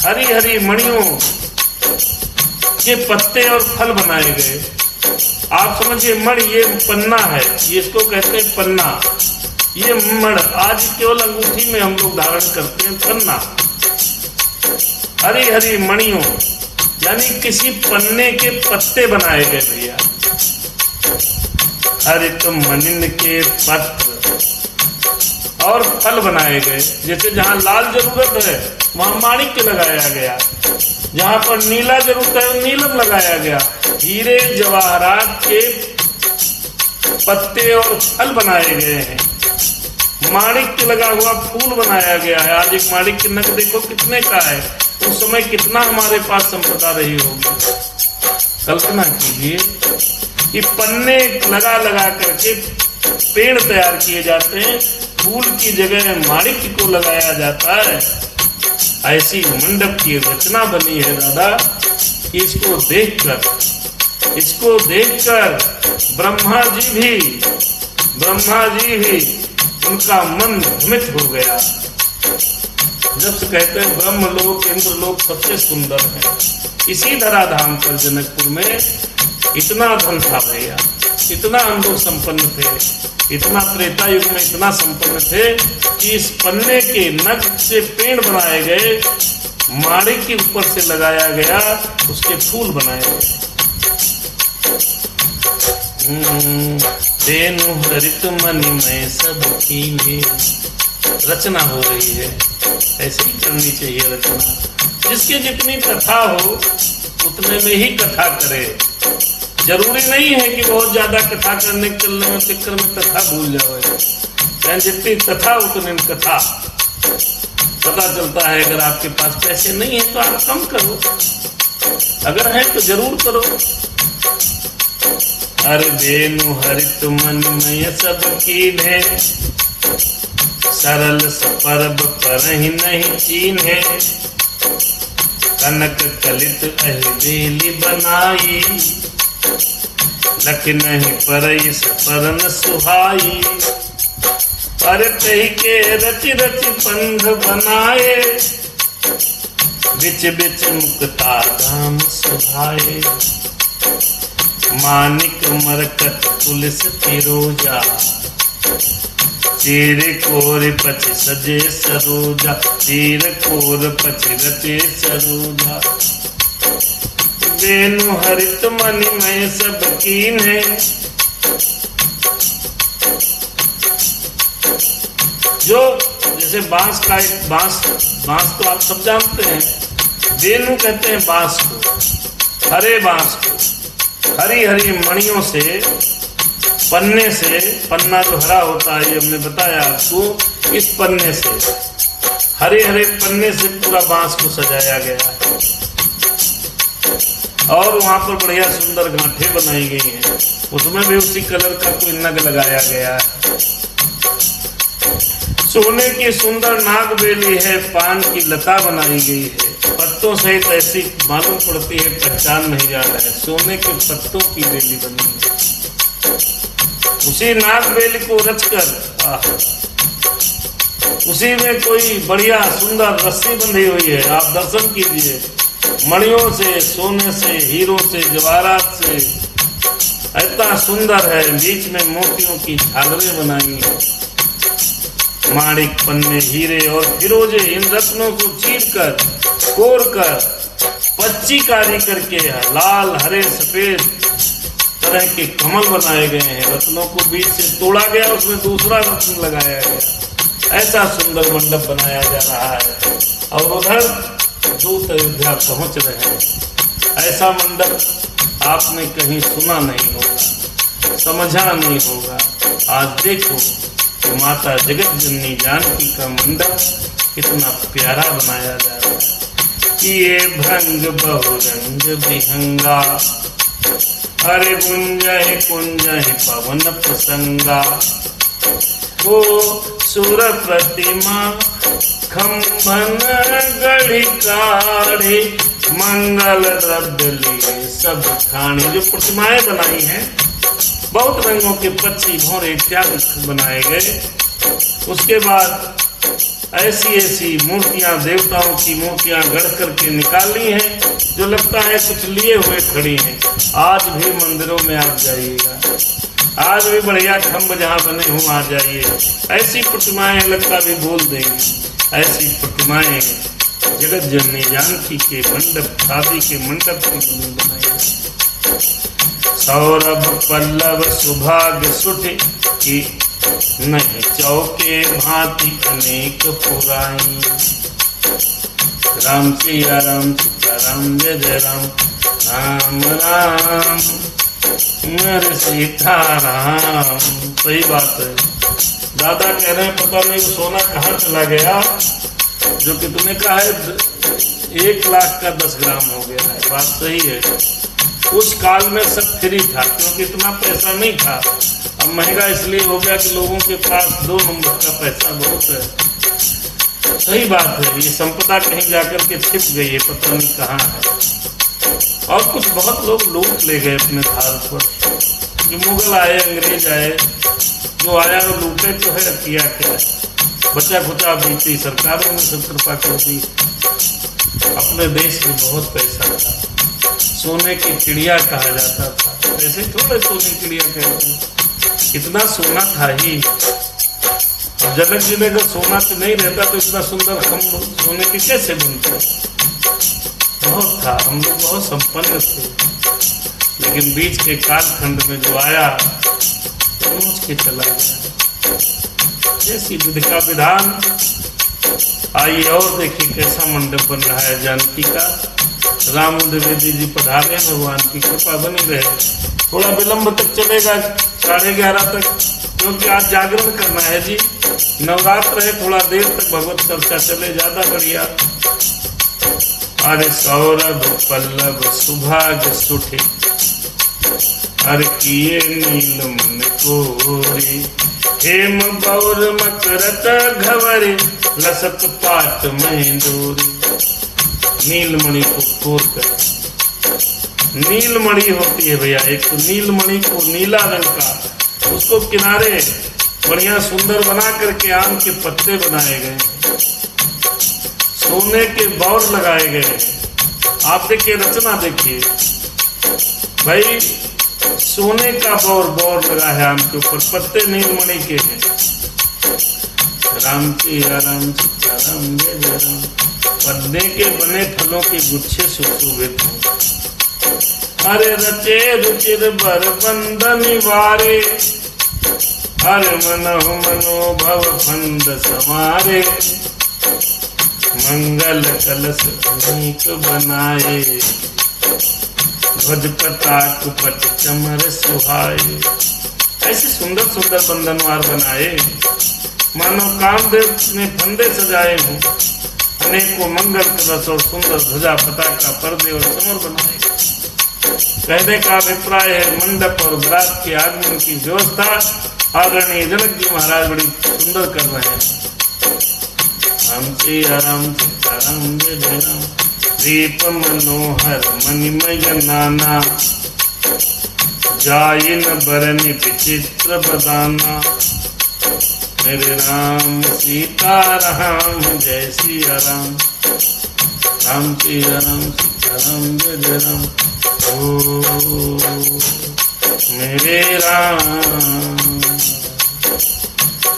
हरी हरी मणियों के पत्ते और फल बनाए गए। आप समझिए, मणि ये पन्ना है, ये इसको कहते हैं पन्ना। ये मण आज केवल अंगूठी में हम लोग धारण करते हैं, पन्ना। हरी हरी मणियों यानी किसी पन्ने के पत्ते बनाए गए भैया। हरित मणिन के पत्र और फल बनाए गए। जैसे जहाँ लाल जरूरत है वहां माणिक्य लगाया गया, जहाँ पर नीला जरूरत है नीलम लगाया गया। हीरे जवाहरात के पत्ते और फल बनाए गए हैं। माणिक्य लगा हुआ फूल बनाया गया है। आज एक माणिक्य नग देखो कितने का है, उस समय कितना हमारे पास संपदा रही होगी। कल्पना कीजिए कि पन्ने लगा लगा करके पेड़ तैयार किए जाते हैं, फूल की जगह माणिक्य को लगाया जाता है। ऐसी मंडप की रचना बनी है दादा, इसको देखकर ब्रह्मा जी भी उनका मन भ्रमित हो गया। जब से कहते हैं ब्रह्म लोक इंद्र लोक सबसे सुंदर है। इसी धराधाम पर जनकपुर में इतना धन था भैया, इतना हम लोग संपन्न थे, इतना त्रेता युग में इतना संपन्न थे कि इस पन्ने के नग से पेड़ बनाए गए, माणिक्य के ऊपर से लगाया गया, उसके फूल बनाए गए। तेनु हरित मणि में सब कीन्हे। रचना हो रही है, ऐसे ही करनी चाहिए रचना। जिसकी जितनी कथा हो उतने में ही कथा करे। जरूरी नहीं है कि बहुत ज्यादा कथा करने के चलने में चक्कर में कथा भूल जाओ। जितनी कथा उतनी कथा। पता चलता है अगर आपके पास पैसे नहीं है तो आप कम करो, अगर है तो जरूर करो। हर बेनु हरित मनमय सब कीन्हे, सरल परब परहि नहीं चीन्हे। कनक कलित अहवेली बनाई, लख नहीं परई परन सुहाई। अरे तही के रच रच पंध बनाए, बिच बिच मुक्ता धाम सुभाए। मानिक मरकत पुलिस फिरोजा, चीर कोर पछ सजे सरोजा। चीर कोर पछ रचे सरोजा। बेनु हरित मणि में सब कीन्हे, जो जैसे बांस का एक बांस तो आप सब जानते हैं। बेनु कहते हैं बांस को, हरे बांस को। हरी हरी मणियों से पन्ने से, पन्ना जो हरा होता है ये हमने बताया आपको, इस पन्ने से, हरे हरे पन्ने से पूरा बांस को सजाया गया है और वहां पर बढ़िया सुंदर गांठें बनाई गई हैं, उसमें भी उसी कलर का कोई नग लगाया गया है। सोने की सुंदर नाग बेली है, पान की लता बनाई गई है, पत्तों सहित ऐसी मालूम पड़ती है, पहचान नहीं जा रहा है, सोने के पत्तों की बेली बनी है। उसी नाग बेली को रचकर उसी में कोई बढ़िया सुंदर रस्सी बंधी हुई है, आप दर्शन कीजिए। मणियों से, सोने से, हीरों से, जवाहरात से इतना सुंदर है, बीच में मोतियों की झालरें बनाई हैं, माणिक, पन्ने, हीरे और फिरोजे, इन रत्नों को चीरकर, कोरकर, पच्चीकारी करके लाल, हरे, सफेद तरह के कमल बनाए गए हैं। रत्नों को बीच से तोड़ा गया, उसमें दूसरा रत्न लगाया गया, ऐसा सुंदर मंडप बनाया जा रहा है। और उधर दूत अयोध्या पहुंच रहे हैं। ऐसा मंडप आपने कहीं सुना नहीं होगा, समझा नहीं होगा। आज देखो तो माता जगत जननी जानकी का मंडप कितना प्यारा बनाया जा रहा है। कि ये भंग बहुरंग विहंगा, हरे गुंजहि कुंजहि पवन प्रसंगा, हो सुर प्रतिमा खंभन गढ़ी काढ़ी, मंगल द्रव्य लिए सब खानी। जो प्रतिमाएं बनाई हैं बहुत रंगों के पक्षी, भौरे इत्यादि बनाए गए। उसके बाद ऐसी ऐसी मूर्तियां, देवताओं की मूर्तियां गढ़ करके निकाली हैं, जो लगता है कुछ लिए हुए खड़ी हैं। आज भी मंदिरों में आप जाइएगा, आज भी बढ़िया खंभ जहाँ बने हों आ जाइए, ऐसी प्रतिमाएं लगता भी बोल देंगी। ऐसी प्रतिमाएं जगत जननी जानकी के मंडप, शादी के मंडप की बनाई। सौरभ पल्लव सुभाग सुठ की, नहीं चौके भांति अनेक पुराई। राम सिया राम, सीता राम, जय जय राम, राम राम मेरे सीता राम। सही बात है। दादा कह रहे हैं पता नहीं सोना कहाँ चला गया, जो कि तुमने कहा है 1 लाख का 10 ग्राम हो गया है। बात सही है। उस काल में सब फ्री था, क्योंकि इतना पैसा नहीं था। अब महंगा इसलिए हो गया कि लोगों के पास 2 नंबर का पैसा बहुत है। सही बात है। ये संपदा कहीं जाकर के छिप गई है, पता नहीं कहाँ है। और कुछ बहुत लोग लूट ले गए अपने भारत पर। जो मुगल आए, अंग्रेज आए, जो आया वो लूटे तो है, किया क्या, बचा खुचा बीती सरकारों ने सब कृपा कर दी। अपने देश में बहुत पैसा था, सोने की चिड़िया कहा जाता था। ऐसे थोड़े सोने की चिड़िया कहते हैं, इतना सोना था ही। जनक जी ने अगर सोना से नहीं रहता तो इतना सुंदर खंभ सोने के कैसे बनते। बहुत था, हम लोग बहुत संपन्न थे। लेकिन बीच के कालखंड में जो आया पहुंच के चला गया। जैसी विधि का विधान। आइए और देखिए कैसा मंडप बन रहा है जानकी का। राम द्विवेदी जी पधारे, भगवान की कृपा बनी रहे। थोड़ा विलंब तक चलेगा, 11:30 तक, क्योंकि आज जागरण करना है जी। नवरात्र है, थोड़ा देर तक भगवत चर्चा चले, ज्यादा बढ़िया। अरे सौरभ पल्लव सुभाग सुठी, अरे किए नील मन कोरे, हेम बौर मकरत घवरे, लसत पात में डोरी। नीलमणि को कोर कर, नीलमणि होती है भैया, एक तो नीलमणि को नीला रंग का, उसको किनारे बढ़िया सुंदर बना करके आम के पत्ते बनाए गए, सोने के बौर लगाए गए। आप देखिए रचना, देखिए भाई, सोने का बौर लगा है आम के ऊपर, पत्ते नीलमणि के हैं। राम सिया राम, सीता राम, जय जय राम। पन्ने के बने फलों के गुच्छे सुशोभित हैं। हरे रचे रुचिर बर बंधन वारे, हरे मनहु मनोभव फंद समारे। मंगल कलश अनेक बनाए, ध्वज पताक पट चमर सुहाए। ऐसे सुंदर सुंदर बंधनवार बनाए, मानो कामदेव ने फंदे सजाए हों। अनेकों मंगल कलश और सुंदर ध्वजा पताका पर्दे और समर बनाए। कहने का अभिप्राय है मंडप और बरात के आगमन की व्यवस्था आदरणीय जनक जी महाराज बड़ी सुंदर कर रहे हैं। राम सीताराम सीताराम जय जय राम, दीप मनोहर मणिमय नाना, जाइन बरनि विचित्र बदाना। मेरे राम सीताराम जय सिया राम, राम सीताराम सीताराम जय जय राम। ओ मेरे राम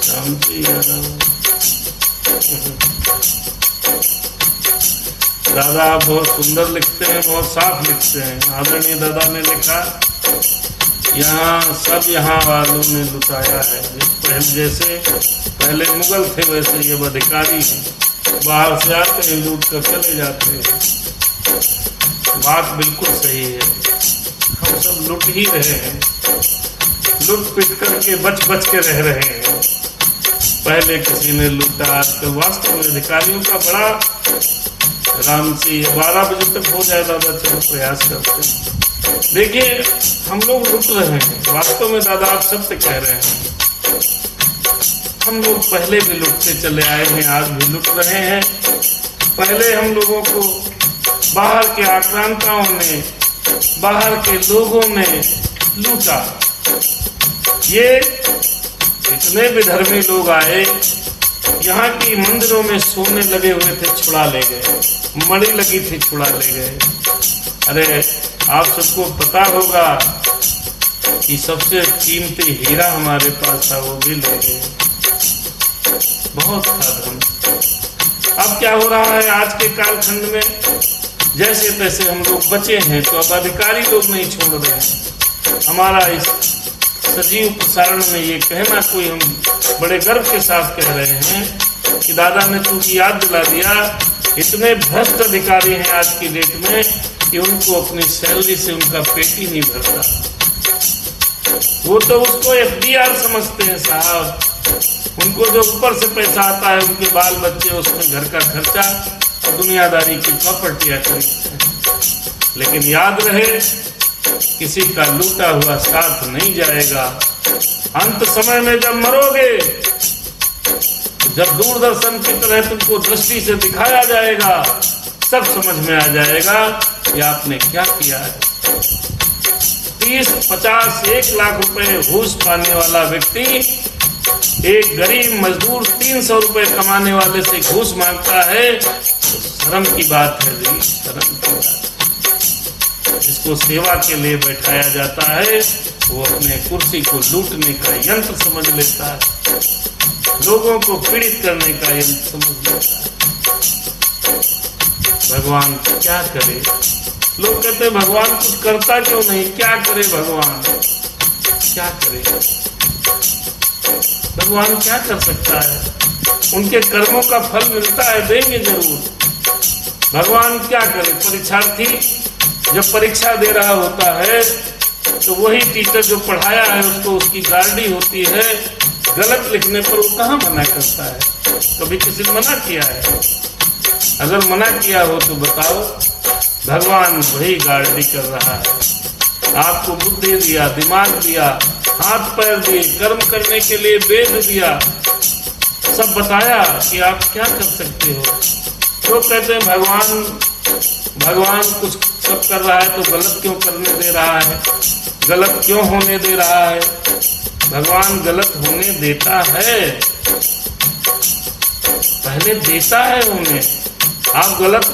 राम सिया राम। दादा बहुत सुंदर लिखते हैं, बहुत साफ लिखते हैं। आदरणीय दादा ने लिखा, यहाँ वालों ने लुटाया है। जैसे पहले मुगल थे वैसे ये अधिकारी हैं, बाहर से आते हैं लूट कर चले जाते हैं। बात बिल्कुल सही है, हम सब लुट ही रहे हैं, लुट पिट करके बच के रह रहे हैं। पहले किसी ने लूटा, आजकल वास्तव में अधिकारियों का बड़ा राम से 12 बजे तक हो जाए दादा, चलो प्रयास करते हैं। देखिए हम लोग लुट रहे हैं, वास्तव में दादा आप सत्य कह रहे हैं। हम लोग पहले भी लुटते चले आए हैं, आज भी लुट रहे हैं। पहले हम लोगों को बाहर के आक्रांताओं ने, बाहर के लोगों ने लूटा। ये इतने विधर्मी लोग आए, यहाँ की मंदिरों में सोने लगे हुए थे, छुड़ा ले गए, मणि लगी थी छुड़ा ले गए। अरे आप सबको पता होगा कि सबसे कीमती हीरा हमारे पास था, वो भी ले गए। बहुत था धन। अब क्या हो रहा है आज के कालखंड में, जैसे तैसे हम लोग बचे हैं, तो अब अधिकारी लोग नहीं छोड़ रहे हैं। हमारा इस सजीव प्रसारण में ये कहना कोई हम बड़े गर्व के साथ कह रहे हैं कि दादा ने चूंकि याद दिला दिया, इतने भ्रष्ट अधिकारी हैं आज की डेट में कि उनको अपनी सैलरी से उनका पेट ही नहीं भरता। वो तो उसको FDR समझते हैं साहब। उनको जो ऊपर से पैसा आता है, उनके बाल बच्चे उसमें घर का खर्चा और दुनियादारी की प्रॉपर्टियां खरीदते हैं। लेकिन याद रहे, किसी का लूटा हुआ साथ नहीं जाएगा। अंत समय में जब मरोगे, जब दूरदर्शन की तरह तुमको दृष्टि से दिखाया जाएगा, सब समझ में आ जाएगा कि आपने क्या किया है। 30, 50, 1 लाख रुपए घूस पाने वाला व्यक्ति एक गरीब मजदूर 300 रुपए कमाने वाले से घूस मांगता है, तो शर्म की बात है जी, शर्म की बात। जिसको सेवा के लिए बैठाया जाता है, वो अपने कुर्सी को लूटने का यंत्र समझ लेता है, लोगों को पीड़ित करने का यंत्र समझ लेता है। भगवान क्या करे? लोग कहते हैं भगवान कुछ करता क्यों नहीं? क्या करे भगवान, क्या करे? भगवान क्या कर सकता है? उनके कर्मों का फल मिलता है, देंगे जरूर। भगवान क्या करे? परीक्षार्थी जब परीक्षा दे रहा होता है, तो वही टीचर जो पढ़ाया है उसको उसकी गारंटी होती है, गलत लिखने पर वो कहाँ मना करता है? कभी किसी ने मना किया है? अगर मना किया हो तो बताओ। भगवान वही गारंटी कर रहा है। आपको बुद्धि दिया, दिमाग दिया, हाथ पैर दिए, कर्म करने के लिए वेद दिया, सब बताया कि आप क्या कर सकते हो। तो कहते हैं भगवान कुछ सब कर रहा है तो गलत क्यों करने दे रहा है, गलत क्यों होने दे रहा है? भगवान गलत होने देता है, पहले देता है उन्हें। आप गलत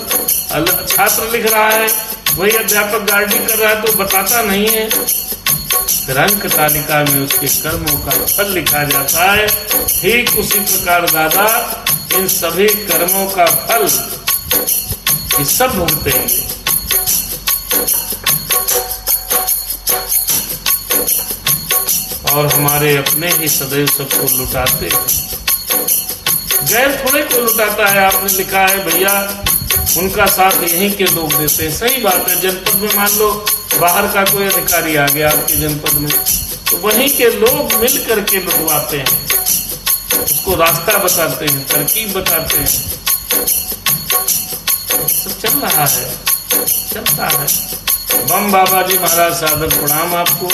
छात्र लिख रहा है, वही अध्यापक गारंटी कर रहा है तो बताता नहीं है। फिर अंक तालिका में उसके कर्मों का फल लिखा जाता है। ठीक उसी प्रकार दादा इन सभी कर्मों का फल ये सब भुगतेंगे। और हमारे अपने ही सदैव सबको लुटाते हैं, गैर थोड़े को लुटाता है। आपने लिखा है भैया उनका साथ यहीं के लोग देते हैं, सही बात है। जनपद में मान लो बाहर का कोई अधिकारी आ गया आपके जनपद में, तो वहीं के लोग मिल करके लुटवाते हैं, उसको रास्ता बताते हैं, तरकीब बताते हैं। सब चल रहा है, चलता है। बम बाबा जी महाराज सादर प्रणाम आपको।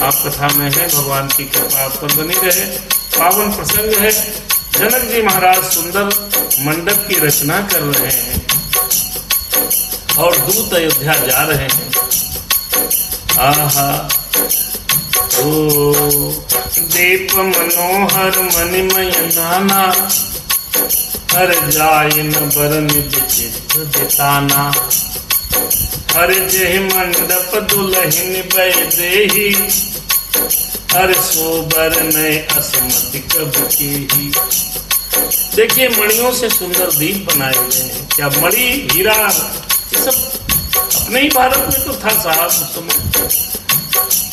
आप कथा में हैं, भगवान की कृपा आप पर बनी रहे। पावन प्रसंग है, जनक जी महाराज सुंदर मंडप की रचना कर रहे हैं और दूत अयोध्या जा रहे हैं। आहा ओ दीप मनोहर मणिमय नाना, हर जाइन बरन विचित्र दिताना। हर जेहि मंडप दुलहिन बै देही, हर सोबर नए असमति कब की ही। देखिए मणियों से सुंदर दीप बनाए गए हैं। क्या मणि हीरा ये सब अपने ही भारत में तो था साहब उस समय।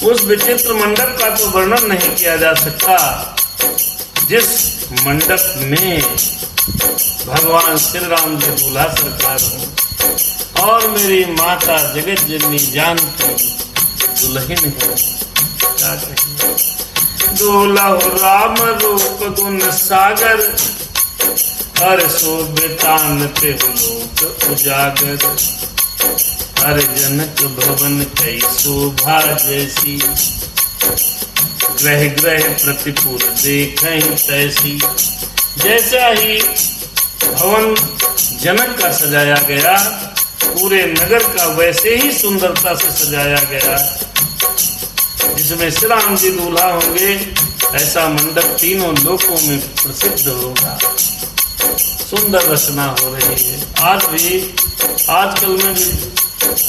उस विचित्र मंडप का तो वर्णन नहीं किया जा सकता जिस मंडप में भगवान श्री राम जी दूल्हा सरकार हो और मेरी माता जगत जननी जानकी दुल्हन हो। क्या कहें, दूल्हा राम रूप गुण सागर, हर शोभितान ते लोक उजागर। हर जनक भवन कई शोभा जैसी, ग्रह ग्रह प्रतिपुर देखें तैसी। जैसा ही भवन जनक का सजाया गया, पूरे नगर का वैसे ही सुंदरता से सजाया गया। जिसमें श्री राम जी दूल्हा होंगे, ऐसा मंडप तीनों लोकों में प्रसिद्ध होगा। सुंदर रचना हो रही है। आज भी, आजकल में भी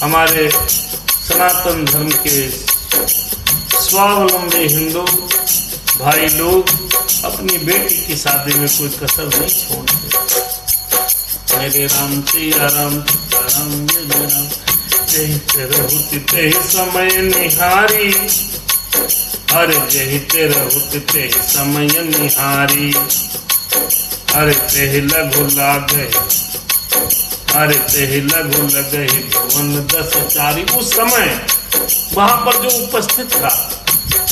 हमारे सनातन धर्म के स्वावलंबी हिंदू भाई लोग अपनी बेटी की शादी में कोई कसर नहीं छोड़ते। मेरे राम सिया राम राम जय राम, जय तेरहुति तेहि समय निहारी। हर जय तेरहुति तेहि समय निहारी। अरे तेहि लघु लागे, अरे तेहि लघु लगे भुवन 10 चारी। उस समय वहां पर जो उपस्थित था,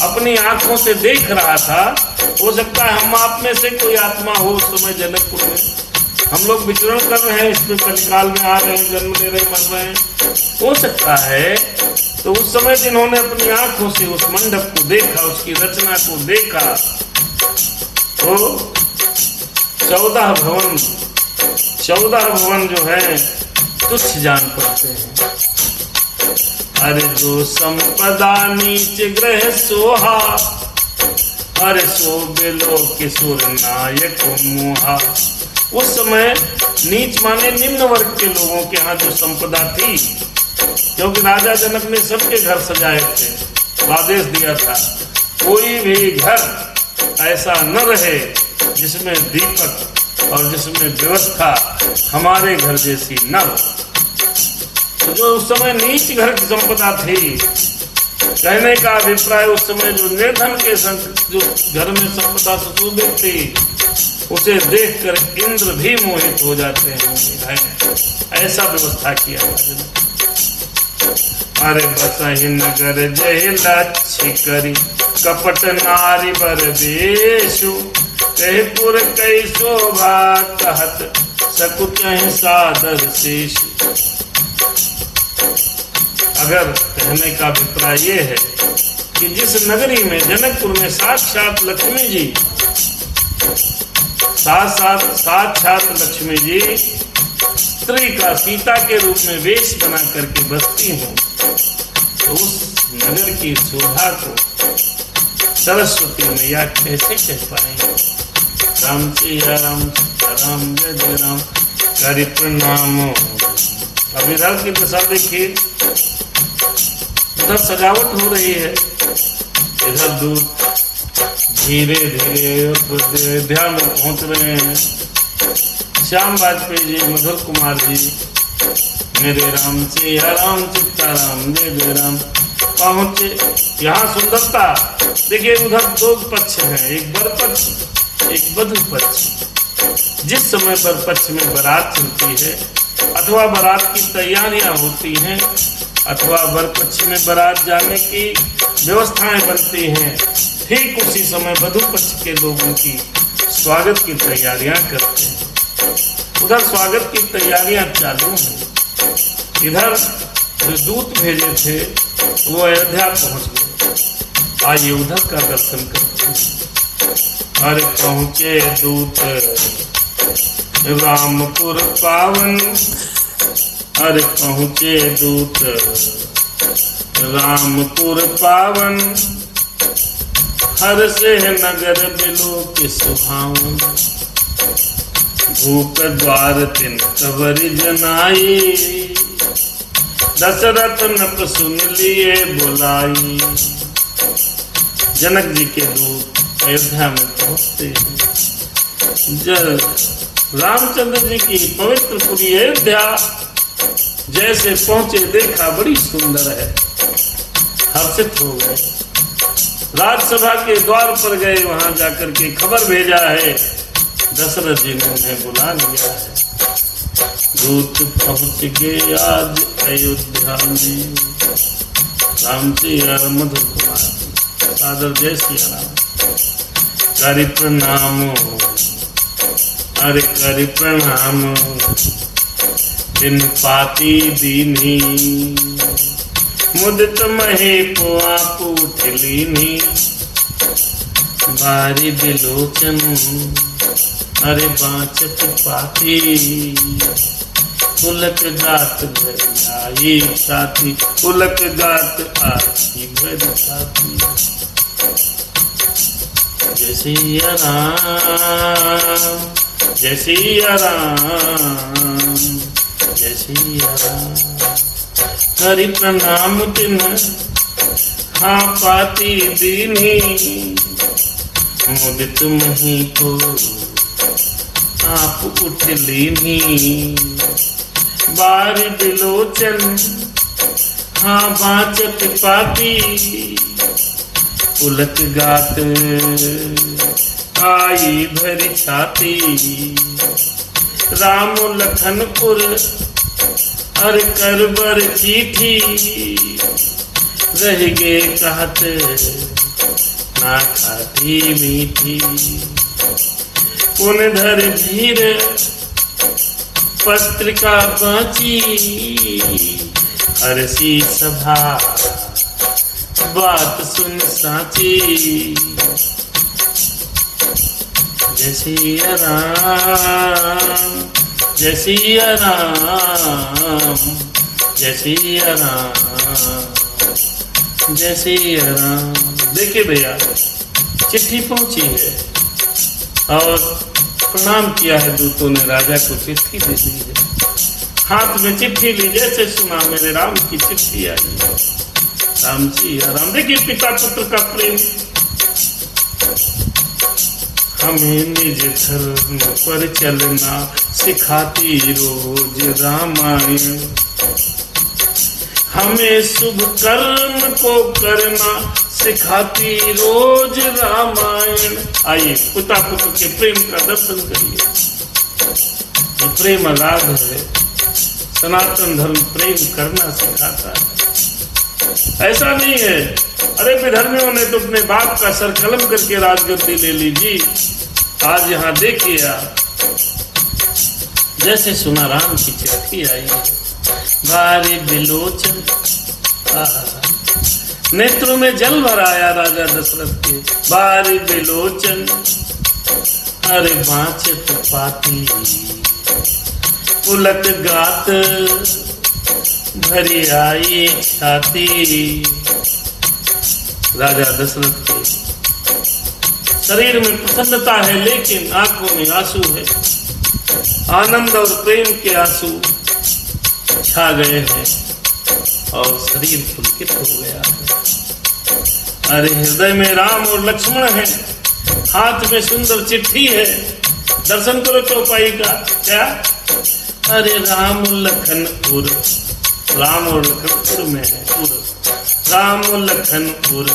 अपनी आंखों से देख रहा था। हो सकता है हम आप में से कोई आत्मा हो उस समय जनकपुर में। हम लोग विचरण कर रहे हैं, इसमें कलिकाल में आ रहे हैं, जन्म ले रहे, मर रहे हैं। हो सकता है तो उस समय जिन्होंने अपनी आंखों से उस मंडप को देखा, उसकी रचना को देखा, तो 14 भवन जो है तुच्छ जान पड़ते हैं। अरे जो संपदा नीच ग्रह सोहा, अरे शोभे लोक किशोर नायक मोहा। उस समय नीच माने निम्न वर्ग के लोगों के यहाँ जो संपदा थी, क्योंकि राजा जनक ने सबके घर सजाए थे, आदेश दिया था कोई भी घर ऐसा न रहे जिसमें दीपक और जिसमें व्यवस्था हमारे घर जैसी न हो। तो जो उस समय नीच घर की संपदा थी, कहने का अभिप्राय उस समय जो निर्धन के जो घर में संपदा सुशोभित थी, उसे देखकर इंद्र भी मोहित हो जाते हैं। ऐसा व्यवस्था किया। अरे बसहि नगर जय लक्ष्य करी, कपट नारी बर देशु। तेहपुर कई शोभा कहत, सकुच सादर शेष। अगर कहने का अभिप्राय ये है कि जिस नगरी में, जनकपुर में साक्षात लक्ष्मी जी, साक्षात लक्ष्मी जी स्त्री का सीता के रूप में वेश बना करके बसती हूँ, तो उस नगर की शोभा को सरस्वती मैया कैसे कह पाएंगे। राम सिया राम राम जय जय राम, करि प्रणाम। अब इधर की दशा देखिए, उधर सजावट हो रही है, इधर दूर धीरे धीरे ध्यान में पहुंच रहे हैं। श्याम वाजपेयी जी, मधुर कुमार जी, मेरे राम सिया राम सीताराम जय जय राम पहुंचे। यहाँ सुंदरता देखिए, उधर 2 पक्ष हैं, एक वर पक्ष, एक वधू पक्ष। जिस समय वर पक्ष में बारात चलती है अथवा बारात की तैयारियां होती हैं, अथवा वर पक्ष में बारात जाने की व्यवस्थाएं बनती हैं, ठीक उसी समय वधू पक्ष के लोग उनकी स्वागत की तैयारियां करते हैं। उधर स्वागत की तैयारियां चालू हैं। इधर जो दूत भेजे थे वो अयोध्या पहुंच गए। आइए उधर का दर्शन करते हैं। अरे पहुंचे दूत रामपुर पावन, अरे पहुंचे दूत रामपुर पावन, हर से नगर बिलो के सुहावन, भूप द्वार तिन कवर जनाई, दशरथ नप सुन लिए बुलाई। जनक जी के दूत अयोध्या में पहुंचते हैं। रामचंद्र जी की पवित्र पुरी अयोध्या जैसे पहुंचे, देखा बड़ी सुंदर है, हर्षित हो गए। राजसभा के द्वार पर गए, वहां जाकर के खबर भेजा है दशरथ जी ने उन्हें बुला लिया है। दूत पहुंच गए आज अयोध्या में, राम सिया मधुर कुमार सादर जय सिया राम। करि प्रणाम, अरे करि प्रणाम, दिन पाती दीनी, मुदित महे पुआ पूठ लीनी, बारी बिलोचन, अरे बाँचत पाती, पुलक गात घर आई साथी, पुलक गात आई घर साथी। जय सिया राम, जय सिया राम, जय सिया राम। करि प्रणाम तिन हाँ पाती दीनी, मुदित मही को आप उठ लीनी, बारी बिलोचन हाँ बाँचत पाती, पुलक गात आई भरी छाती। राम लखनपुर अरे करबर चिट्ठी, रह गे कहत ना खाती मीठी, पुन धर धीर पत्रिका बाँची, हरसी सभा बात सुन साची। जय सिया राम, जय सिया राम, जय सिया राम, जय सिया राम। देखिए भैया, चिट्ठी पहुंची है और प्रणाम किया है दूतों ने, राजा को चिट्ठी दे दी है। हाथ में चिट्ठी ली, जैसे सुना मेरे राम की चिट्ठी आई है। राम सिया राम। देखिए पिता पुत्र का प्रेम। हमें निज धर्म पर चलना सिखाती रोज रामायण, हमें शुभ कर्म को करना सिखाती रोज रामायण। आइए पिता पुत्र के प्रेम का दर्शन करिए। ये प्रेम अगाध है। सनातन धर्म प्रेम करना सिखाता है। ऐसा नहीं है अरे विधर्मियों ने तो अपने बाप का सर कलम करके राजगद्दी ले लीजिए। आज यहाँ देखिए आप, जैसे सुना राम की चिट्ठी आई है। बारी बिलोचन, नेत्रों में जल भर आया राजा दशरथ के। बारी बिलोचन अरे बाँचत पाती, पुलक गात भरी आई छाती। राजा दशरथ के शरीर में प्रसन्नता है, लेकिन आंखों में आंसू है। आनंद और प्रेम के आंसू छा गए हैं और शरीर पुलकित हो गया है। अरे हृदय में राम और लक्ष्मण है, हाथ में सुंदर चिट्ठी है। दर्शन करो चौपाई का। क्या? अरे राम लखनपुर, राम और लखनपुर में है पुर। राम लखनपुर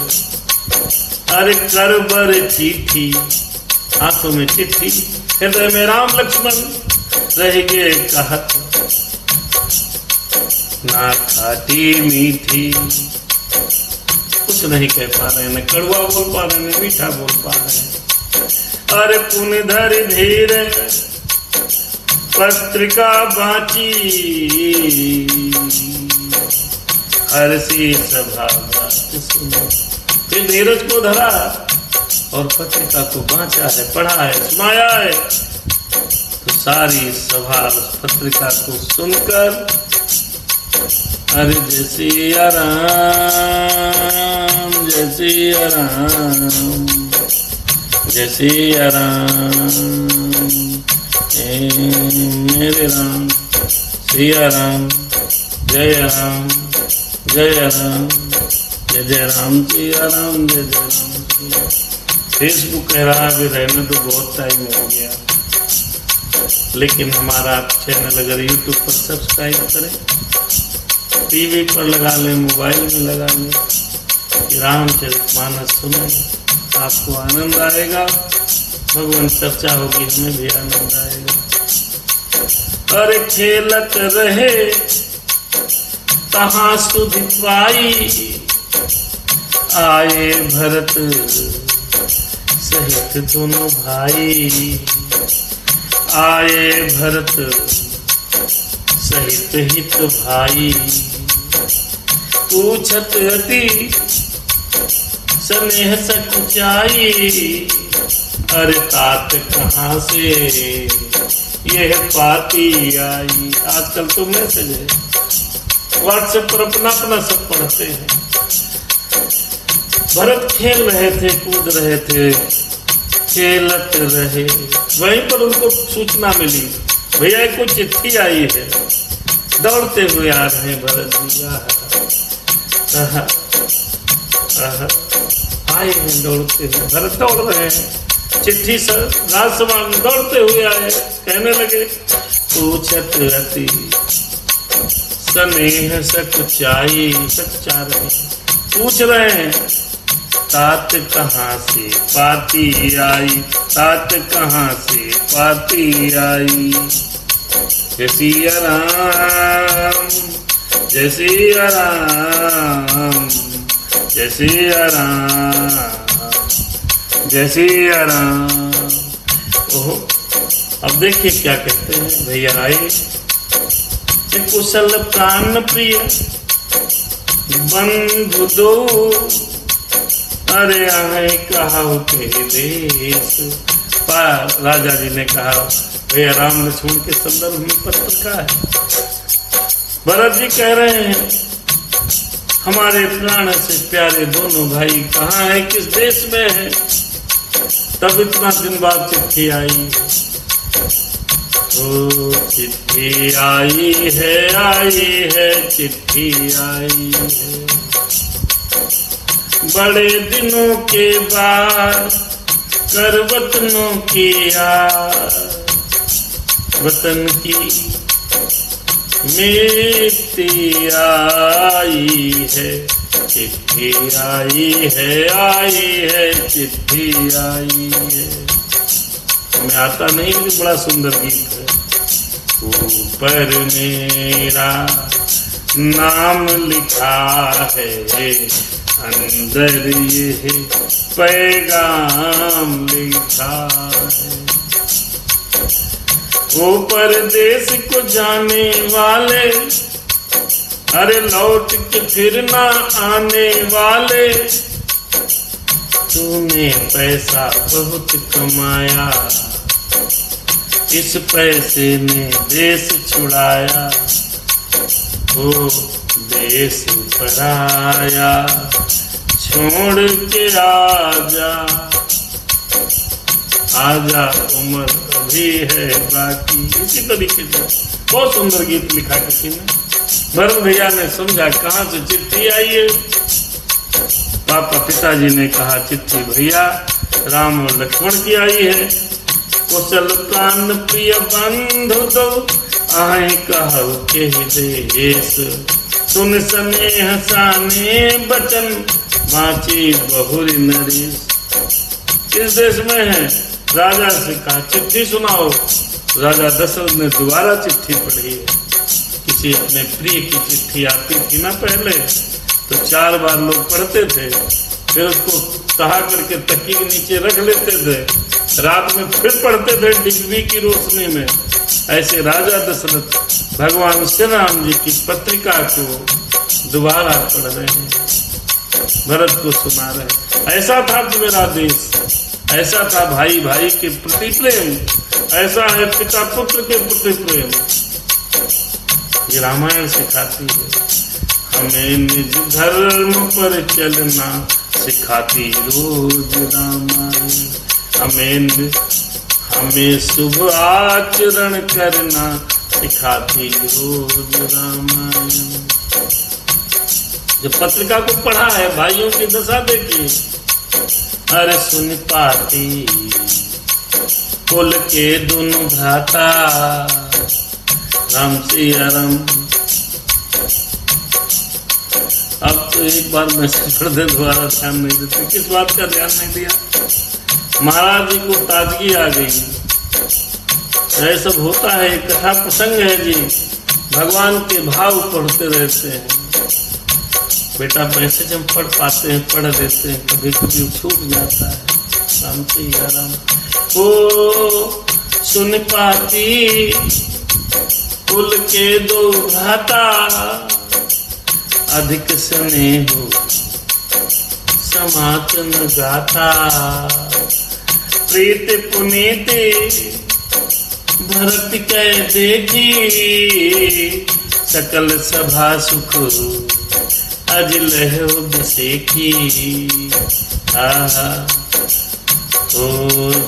अरे करबर चिट्ठी, हाथों में चिट्ठी, हृदय में राम लक्ष्मण रह गए कहत ना खाटी मीठी। कुछ नहीं कह पा रहे, न कड़वा बोल पा रहे, न मीठा बोल पा रहे। अरे पुण्य धरि धीरे पत्रिका बाची, हर्षी सभा बात सुनो। फिर धीरज को धरा और पत्रिका को बांचा है, पढ़ा है, सुनाया है। तो सारी सभा उस पत्रिका को सुनकर अरे जय सिया राम, जय सिया राम, जय सिया राम, मेरे राम सिया राम, जय राम, जय राम, जय जय राम सिया राम, जय जय राम। फेसबुक कह रहा भी रहने तो बहुत टाइम हो गया, लेकिन हमारा चैनल अगर यूट्यूब पर सब्सक्राइब करें, टीवी पर लगा लें, मोबाइल में लगा लें, रामचरितमानस सुनें, आपको आनंद आएगा, भगवान चर्चा होगी, हमें भी आनंद आएगा। अरे खेलत रहे कहाँ सुधि पाई, आए भरत सहित दोनों भाई, आए भरत सहित हित भाई। पूछत अति स्नेह सकुचाई, अरे तात कहाँ से यह पाती आई। आजकल तो मैसेज है, व्हाट्सएप पर अपना अपना सब पढ़ते हैं। भरत खेल रहे थे, कूद रहे थे, खेलत रहे, वहीं पर उनको सूचना मिली, भैया को चिट्ठी आई है। दौड़ते हुए आ रहे हैं भरत जी, आए हैं दौड़ते हुए, भरत दौड़ रहे हैं, चिट्ठी राजसभा में दौड़ते हुए आए, कहने लगे पूछत अति स्नेह सकुचाई, सच्चा रहे, पूछ रहे हैं तात कहाँ से पाती आई, तात कहाँ से पाती आई। जय सिया राम, जय सिया राम, जय सिया राम, जय सिया राम। ओहो, अब देखिए क्या कहते हैं भैया आए। कुशल प्राण प्रिय बंधु दो, अरे आए कहा के देश। राजा जी ने कहा, भैया राम लक्ष्मण के संदर्भ में पत्र का है। भरत जी कह रहे हैं हमारे प्राण से प्यारे दोनों भाई कहाँ है, किस देश में है। तब इतना दिन बाद चिट्ठी आई, ओ चिट्ठी आई है, चिट्ठी आई है। बड़े दिनों के बाद कर वतनों की याद, वतन की मिट्टी आई है, चिट्ठी आई है, चिट्ठी आई है। हमें आता नहीं, लेकिन बड़ा सुंदर गीत है। ऊपर मेरा नाम लिखा है, अंदर ये पैगाम लिखा है। ऊपर देश को जाने वाले, अरे लौट के फिर ना आने वाले। तूने पैसा बहुत कमाया, इस पैसे ने देश छुड़ाया। ओ देश पराया छोड़ के आजा, आजा उम्र अभी है बाकी। इसी तरीके से बहुत सुंदर गीत लिखा किसी ने। भरत भैया ने समझा कहाँ से चिट्ठी आई है। पापा पिताजी ने कहा चिट्ठी भैया राम और लक्ष्मण की आई है। कुशल प्राण प्रिय बंधु दो, आए कहो के देश। सुन स्नेह साने बचन, माची बहुरी नरेश। इस देश में है। राजा से कहा चिट्ठी सुनाओ। राजा दशरथ ने दोबारा चिट्ठी पढ़ी। किसी अपने प्रिय की चिट्ठी आती थी ना पहले, तो 4 बार लोग पढ़ते थे, फिर उसको कहा करके तकिए के नीचे रख लेते थे, रात में फिर पढ़ते थे डिग्री की रोशनी में। ऐसे राजा दशरथ भगवान श्री राम जी की पत्रिका को दोबारा पढ़ रहे हैं, भरत को सुना रहे। ऐसा था मेरा देश, ऐसा था भाई भाई के प्रति प्रेम, ऐसा है पिता पुत्र के प्रति प्रेम। ये रामायण सिखाती है हमें निज धर्म पर चलना, सिखाती रोज रामायण। हमें शुभ आचरण करना, सिखाती रोज रामायण। जब पत्रिका को पढ़ा है, भाइयों की दशा देखिए। अरे सुन पाती कुल के दोनों भ्राता, राम सिया राम। अब तो एक बार मैसेज पढ़ दे, दोबारा ध्यान नहीं देते। किस बात का ध्यान नहीं दिया? महाराज जी को ताजगी आ गई। यह सब होता है, कथा प्रसंग है जी, भगवान के भाव पढ़ते रहते हैं। बेटा मैसेज हम पढ़ पाते हैं, पढ़ देते हैं, कभी कभी छूट जाता है। राम सिया राम। ओ सुन पाती कुल के दो भ्राता, अधिक सुने हो समातन गाथा। प्रीत पुनीत भरत कै देखी, सकल सभा सुख अज लहो बिसेखी। ओ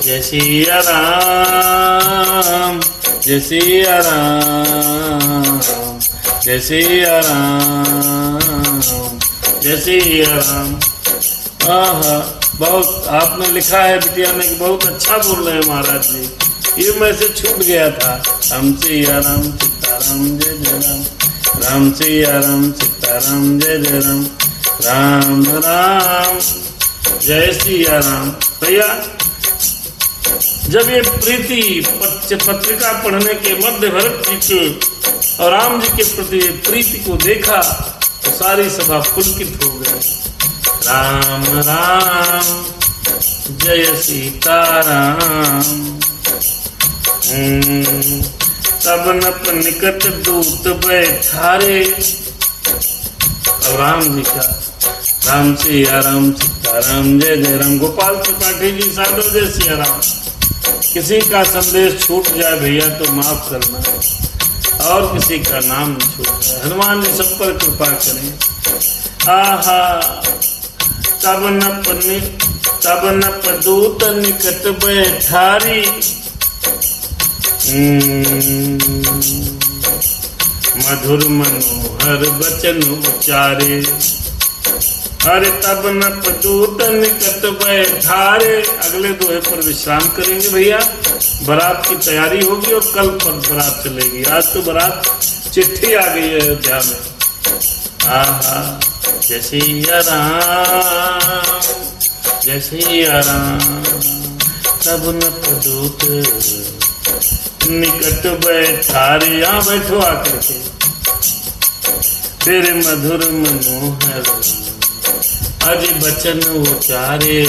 जय सिया राम, जय सिया राम, जय सिया राम, जय सिया राम। बहुत आपने लिखा है बिटिया ने कि बहुत अच्छा बोल रहे हैं महाराज जी। ये मैसेज छूट गया था। राम सिया राम, सीताराम जय जय राम, राम सिया राम, सीताराम जय जय राम, राम राम जय सिया राम। भैया जब ये प्रीति पत्रिका पढ़ने के मध्य भरत जी के और राम जी के प्रति प्रीति को देखा तो सारी सभा पुलकित हो गई। राम राम जय सीताराम। तब नप निकट दूत बैठारे। और राम जी का राम सिया राम, सीताराम जय जय राम। गोपाल त्रिपाठी जी साधु जय सिया राम। किसी का संदेश छूट जाए भैया तो माफ करना, और किसी का नाम छूट जाए, हनुमान जी सब पर कृपा करें। आहा तब नप दूत निकट बैठारी। मधुर मनोहर वचन उचारे। अरे तब नप दूत निकट बैठारे। अगले दोहे पर विश्राम करेंगे भैया, बारात की तैयारी होगी और कल पर बारात चलेगी। आज तो बारात चिट्ठी आ गई है अयोध्या में। आहा जय सिया राम, जय सिया राम। तब नप दूत निकट बैठारे। यहाँ बैठो आकर के, तेरे मधुर मनोहर अज बचन उचारे।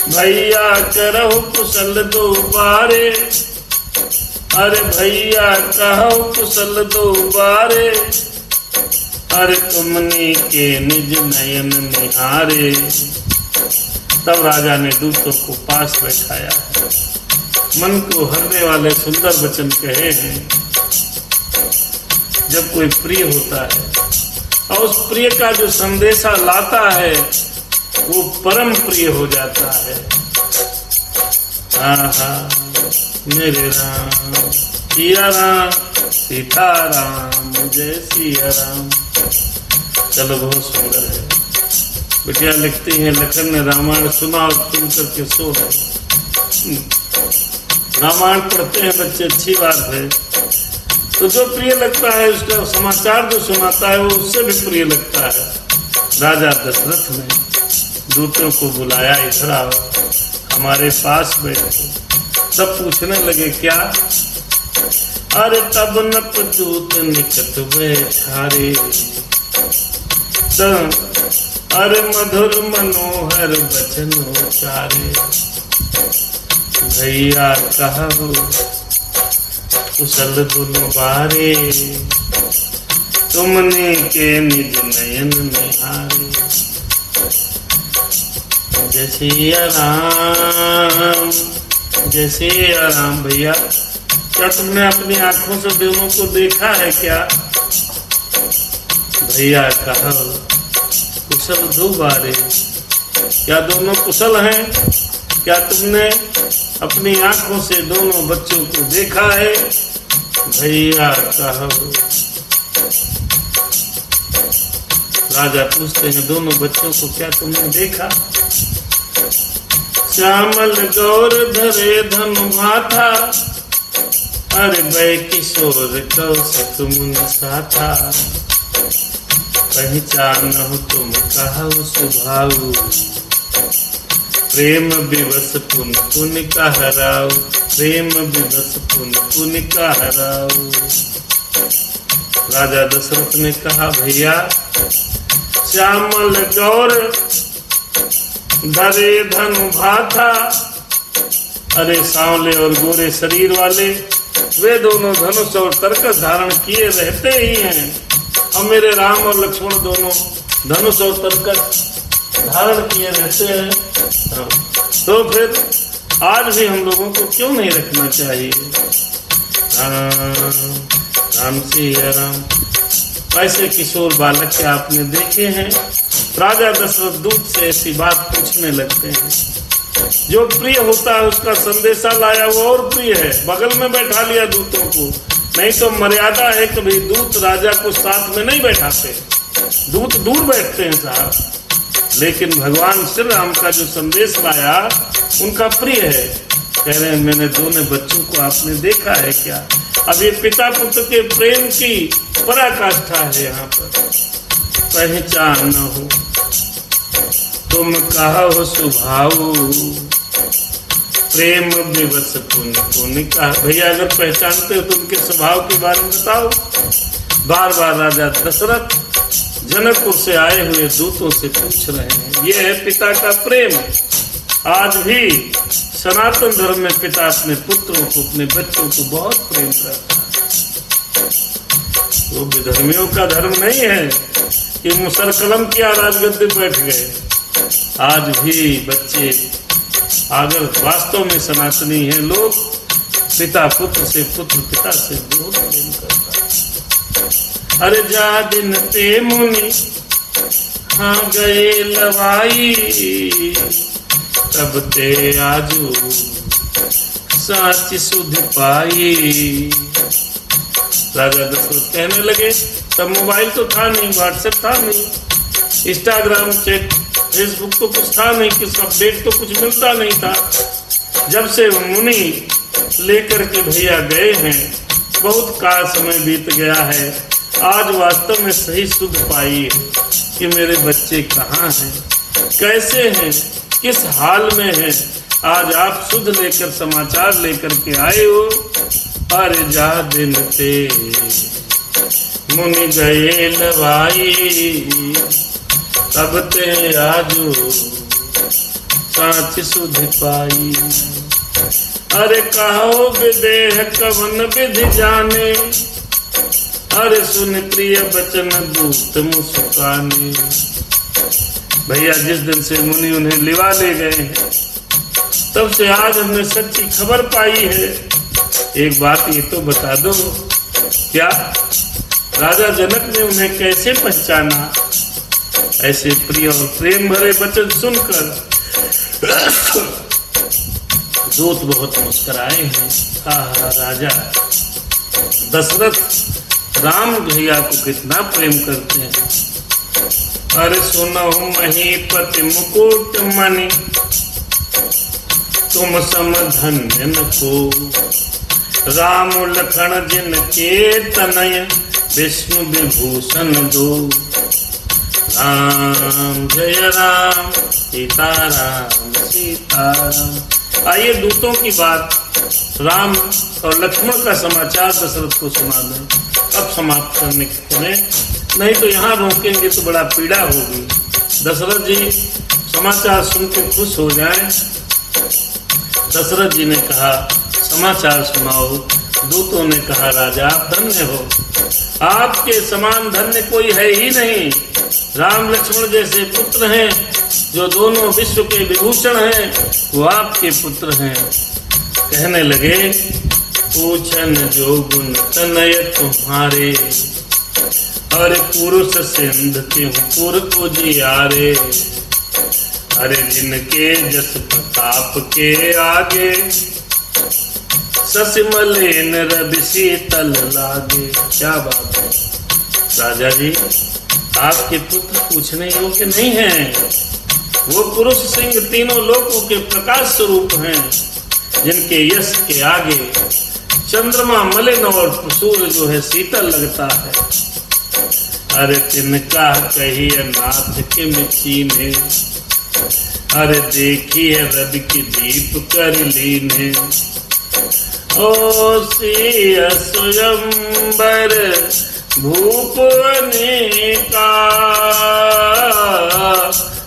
भैया करहु कुशल दो बारे। अरे भैया कहु कुशल दो बारे। अरे तुमने के निज नयन निहारे। तब राजा ने दूतों को पास बैठाया, मन को हरने वाले सुंदर वचन कहे हैं। जब कोई प्रिय होता है और उस प्रिय का जो संदेशा लाता है वो परम प्रिय हो जाता है। आहा मेरे राम सिया राम, सीताराम जय सिया राम। चलो बहुत सुंदर है। बिटिया लिखती हैं लखन ने रामायण सुना और सुन करके सो गए। रामायण पढ़ते हैं बच्चे, अच्छी बात है। तो जो प्रिय लगता है उसका समाचार जो सुनाता है वो उससे भी प्रिय लगता है। राजा दशरथ ने दूतों को बुलाया, इधर आओ हमारे पास बैठो। सब पूछने लगे क्या? अरे तब नप दूत निकट बैठारे। अरे मधुर मनोहर बचन उचारे, भैया कहो कुशल दोनों बारे, तुमने के निज नयन निहारे। जय सिया राम, जय सिया राम। भैया क्या तुमने अपनी आंखों से दोनों को देखा है क्या? भैया कहो कुशल दो बारे, क्या दोनों कुशल हैं? क्या तुमने अपनी आंखों से दोनों बच्चों को देखा है? भैया कहो। राजा पूछते हैं दोनों बच्चों को क्या तुमने देखा? श्यामल गौर धरे धनु माथा, अरे बै किशोर कौशक मुन साथा, पहचानहु तुम कहु सुभाऊ, प्रेम विवश पुन पुन कहराऊ, प्रेम विवश पुन पुन कहराऊ। राजा दशरथ ने कहा भैया श्यामल गौर धरे धनु भाथा, अरे सांवले और गोरे शरीर वाले वे दोनों धनुष और तरकस धारण किए रहते ही हैं, और मेरे राम और लक्ष्मण दोनों धनुष और तरकस धारण किए रहते हैं। तो फिर आज भी हम लोगों को क्यों नहीं रखना चाहिए? राम सिया राम। ऐसे किशोर बालक के आपने देखे हैं? राजा दशरथ दूत से ऐसी बात पूछने लगते हैं। जो प्रिय होता है उसका संदेशा लाया वो और प्रिय है, बगल में बैठा लिया दूतों को। नहीं तो मर्यादा है कभी दूत राजा को साथ में नहीं बैठाते, दूत दूर बैठते हैं साहब। लेकिन भगवान श्री राम का जो संदेश लाया उनका प्रिय है। कह रहे हैं मैंने दोनों बच्चों को आपने देखा है क्या? अब ये पिता पुत्र के प्रेम की पराकाष्ठा है यहाँ पर। पहचान हो तुम कहो सुभाऊ, प्रेम विवश पुन पुन कहा। भैया अगर पहचानते हो तो उनके स्वभाव के बारे में बताओ। बार बार राजा दशरथ जनकपुर से आए हुए दूतों से पूछ रहे हैं। ये है पिता का प्रेम। आज भी सनातन धर्म में पिता अपने पुत्रों को, अपने बच्चों को बहुत प्रेम करता है। वो विधर्मियों का धर्म नहीं है कि मुसलकलम किया राजगद्दी बैठ गए। आज भी बच्चे अगर वास्तव में सनातनी हैं लोग, पिता पुत्र से, पुत्र पिता से बहुत प्रेम करता है। अरे जा दिन ते मुनि हाँ गए लवाई, तब ते आजू साच सुध पाई। राजा दशरथ कहने लगे तब मोबाइल तो था नहीं, व्हाट्सएप था नहीं, इंस्टाग्राम चेक फेसबुक तो कुछ था नहीं, किस अपडेट तो कुछ मिलता नहीं था। जब से मुनि लेकर के भैया गए हैं बहुत का समय बीत गया है। आज वास्तव में सही सुध पाई है कि मेरे बच्चे कहाँ हैं, कैसे हैं, किस हाल में हैं। आज आप सुध लेकर समाचार लेकर के आए हो। अरे जा दिन ते मुनि गए लवाई, तब ते आजू साच सुध पाई। अरे कहो विदेह कवन विधि जाने, अरे सुन प्रिय बचन दूत मुस्काने। भैया जिस दिन से मुनि उन्हें लिवा ले गए हैं तब से आज हमने सच्ची खबर पाई है। एक बात ये तो बता दो, क्या राजा जनक ने उन्हें कैसे पहचाना? ऐसे प्रिय और प्रेम भरे वचन सुनकर दूत बहुत मुस्कुराए हैं। हाँ राजा दशरथ राम भैया को कितना प्रेम करते हैं। अरे सुनहु महीपति मुकुट मणि, तुम सम धन्य न को। राम लखन जिनके तनय, विष्णु विभूषण दो। राम जय राम सीताराम सीताराम। आइए दूतों की बात, राम और लक्ष्मण का समाचार दशरथ को सुना दें। अब समाप्त करने के समय नहीं तो यहाँ रोकेंगे तो बड़ा पीड़ा होगी। दशरथ जी समाचार सुन के खुश हो जाएं। दशरथ जी ने कहा समाचार सुनाओ। दूतों ने कहा राजा आप धन्य हो, आपके समान धन्य कोई है ही नहीं। राम लक्ष्मण जैसे पुत्र हैं, जो दोनों विश्व के विभूषण हैं, वो आपके पुत्र हैं। कहने लगे पूछन जो गुण तनय तुम्हारे, अरे पुरुष सिंध त्यों पुर उजियारे। अरे जिनके जस प्रताप के आगे, ससिमलेन रवि शीतल लागे। क्या बात है राजा जी, आपके पुत्र पूछने योग्य नहीं हैं। वो पुरुष सिंह तीनों लोकों के प्रकाश स्वरूप हैं, जिनके यश के आगे चंद्रमा मलिन और सूर्य जो है शीतल लगता है। अरे तिनका कही नाथ के मिट्टी में, अरे देखी है रवि की दीप कर लीने। ओ सिय स्वयंवर भूपने का,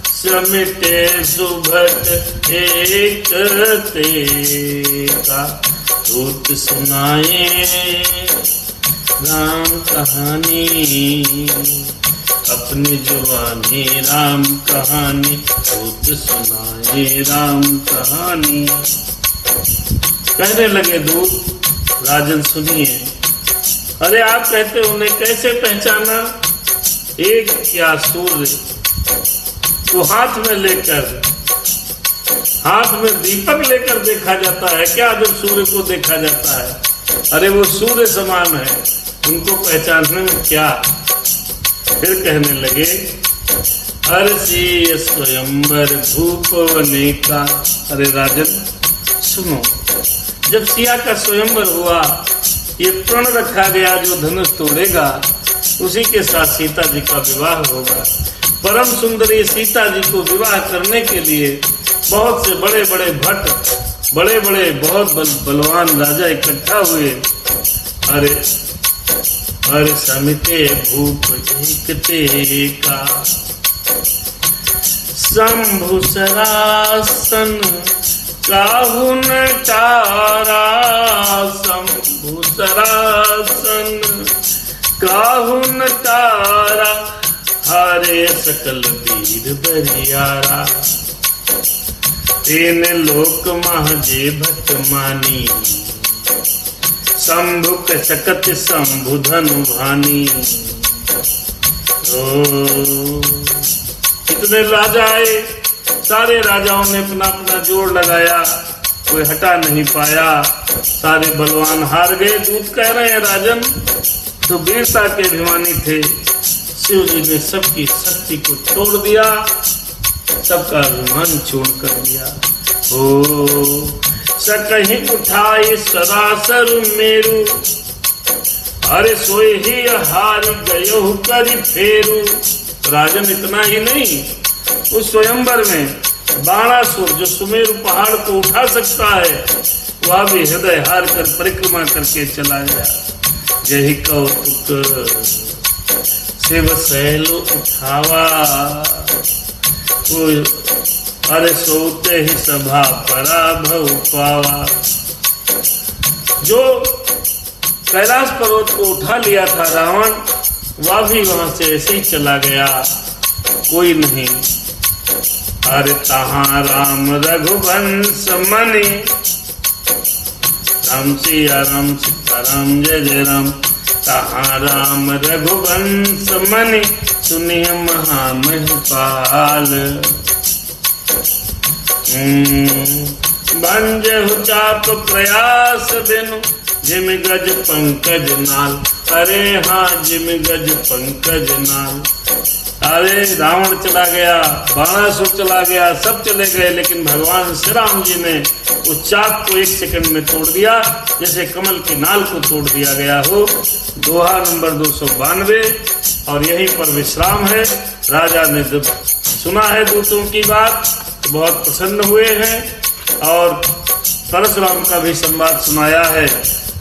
समिटे सुभट एक का। दूत सुनाए राम कहानी, अपनी जुबानी राम कहानी। दूत सुनाए राम कहानी। कहने लगे दूत राजन सुनिए, अरे आप कहते उन्हें कैसे पहचाना? एक क्या सूर्य तो हाथ में लेकर, हाथ में दीपक लेकर देखा जाता है क्या जब सूर्य को देखा जाता है? अरे वो सूर्य समान है, उनको पहचानने में क्या। फिर कहने लगे हर्षि स्वयंवर भूपवने का। अरे राजन सुनो, जब सिया का स्वयंवर हुआ, ये प्रण रखा गया जो धनुष तोड़ेगा उसी के साथ सीता जी का विवाह होगा। परम सुंदरी सीता जी को विवाह करने के लिए बहुत से बड़े बड़े भट्ट, बड़े बड़े बहुत बलवान राजा इकट्ठा हुए। अरे अरे समिते भूप एकते का, शंभु सरासन काहू न तारा। शंभु सरासन काहू न तारा, हारे सकल वीर बरियारा। तीन लोक महजे भट मानी, शंभु कचकत शंभु धनु भानी। कितने राजा आए, सारे राजाओं ने अपना अपना जोर लगाया, कोई हटा नहीं पाया, सारे बलवान हार गए। दूत कह रहे हैं राजन तो वीरता के अभिमानी थे, शिव जी ने सबकी शक्ति को तोड़ दिया, सबका अभिमान छोड़ कर दिया। ओ सकहीं उठाए सरासर मेरू, अरे सोए ही हार गयो करी फेरू। राजन इतना ही नहीं, उस स्वयंवर में बाणासुर जो सुमेरु पहाड़ को उठा सकता है, वह भी हृदय हार कर परिक्रमा करके चला गया। यही कौतुक शिव शैल उठावा, अरे सोते ही सभा पराभव पावा। जो कैलाश पर्वत को उठा लिया था रावण, वह भी वहां से ऐसे ही चला गया, कोई नहीं। अरे तहाँ राम रघुवंश मणि, राम सिया राम सीता राम जय जय राम। तहाँ राम रघुवंश मणि, सुनिय महामहिपाल। भंजहु चाप प्रयास बिनु, जिम गज पंकज नाल। अरे हाँ जिम गज पंकज नाल। अरे रावण चला गया, बाणासुर चला गया, सब चले गए, लेकिन भगवान श्री राम जी ने उस चाक को 1 सेकंड में तोड़ दिया, जैसे कमल के नाल को तोड़ दिया गया हो। दोहा नंबर 292। और यहीं पर विश्राम है। राजा ने जब सुना है दूतों की बात तो बहुत प्रसन्न हुए हैं और परशुराम का भी संवाद सुनाया है।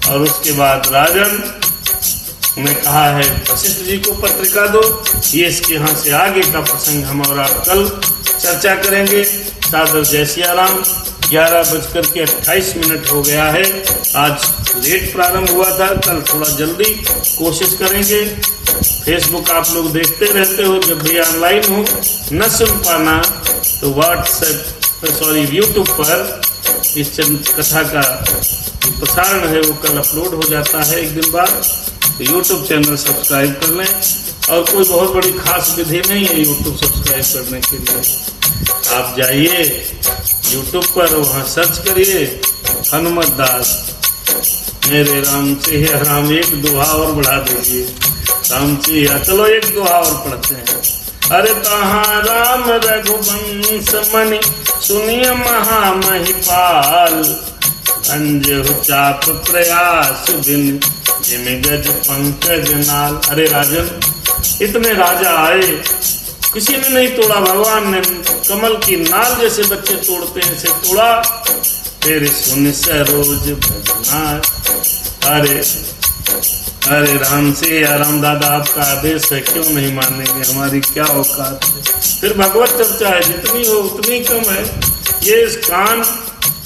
और उसके बाद राजन उन्हें कहा है वशिष्ठ जी को पत्रिका दो। ये इसके यहाँ से आगे का प्रसंग हम और आप कल चर्चा करेंगे। सादर जय सिया राम। 11:28 हो गया है। आज लेट प्रारंभ हुआ था, कल थोड़ा जल्दी कोशिश करेंगे। फेसबुक आप लोग देखते रहते हो, जब भी ऑनलाइन हो न सुन पाना तो यूट्यूब पर इस कथा का प्रसारण है वो कल अपलोड हो जाता है एक दिन बाद। तो यूट्यूब चैनल सब्सक्राइब कर लें। और कोई बहुत बड़ी खास विधि नहीं है यूट्यूब सब्सक्राइब करने के लिए। आप जाइए यूट्यूब पर, वहाँ सर्च करिए हनुमत दास मेरे राम से राम। एक दोहा और बढ़ा दीजिए राम से। चलो एक दोहा और पढ़ते हैं। अरे तहाँ राम रघुवंश मणि सुनिय महामहिपाल। अंजहु चाप प्रयास दिन जिमि गज पंकज नाल। अरे राजन, इतने राजा आए, किसी ने नहीं तोड़ा। भगवान ने कमल की नाल जैसे बच्चे तोड़ते हैं ऐसे तोड़ा। फिर सुन सरोज भजना। अरे राम से या राम दादा, आपका आदेश है, क्यों नहीं मानेंगे? हमारी क्या औकात है। फिर भगवत चर्चा है, जितनी हो उतनी कम है। ये इस कान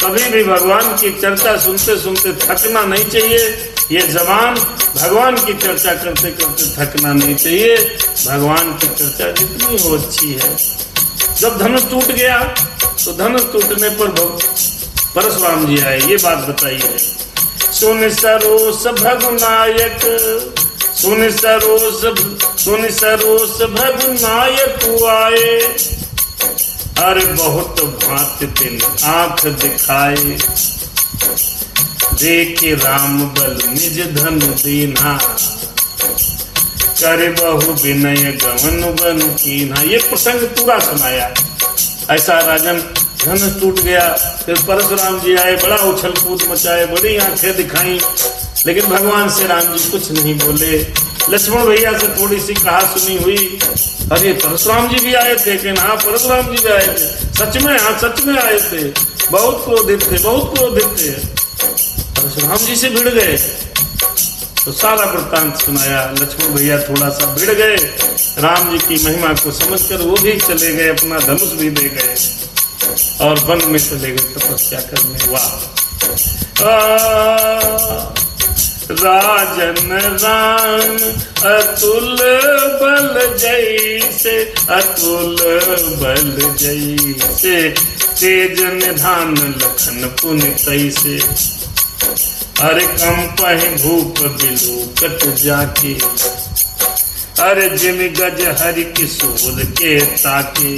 कभी भी भगवान की चर्चा सुनते सुनते थकना नहीं चाहिए। ये जबान भगवान की चर्चा करते करते थकना नहीं चाहिए। भगवान की चर्चा जितनी हो अच्छी है। जब धनुष टूट गया तो धनुष टूटने पर परशुराम जी आए, ये बात बताइए। सुन सरोस भगुनायक, सुन सरोस भगुनायक आए। अरे बहुत भांति तिन आंख दिखाए। देखे राम बल निज धनु दीन्हा। करे बहु विनय गवन बन कीन्हा। ये प्रसंग पूरा सुनाया। ऐसा राजन धनुष टूट गया। फिर परशुराम जी आए, बड़ा उछल कूद मचाए, बड़ी आंखें दिखाई, लेकिन भगवान से राम जी कुछ नहीं बोले। लक्ष्मण भैया से थोड़ी सी कहा सुनी हुई। अरे परशुराम जी भी आए थे कि हाँ परशुराम जी भी आए थे, सच में, हाँ सच में आए थे, बहुत क्रोधित थे, बहुत क्रोधित थे। परशुराम जी से भिड़ गए तो सारा वृत्तांत सुनाया। लक्ष्मण भैया थोड़ा सा भिड़ गए, राम जी की महिमा को समझकर वो भी चले गए, अपना धनुष भी ले गए और वन में चले गए तपस्या करने। वाह! राजन राम अतुल बल जैसे, अतुल बल जैसे, तेज निधान लखन पुनि तैसे। अरे कंपहि भूप बिलोकट जाके। अरे जिम गज हरि किशोर के ताके।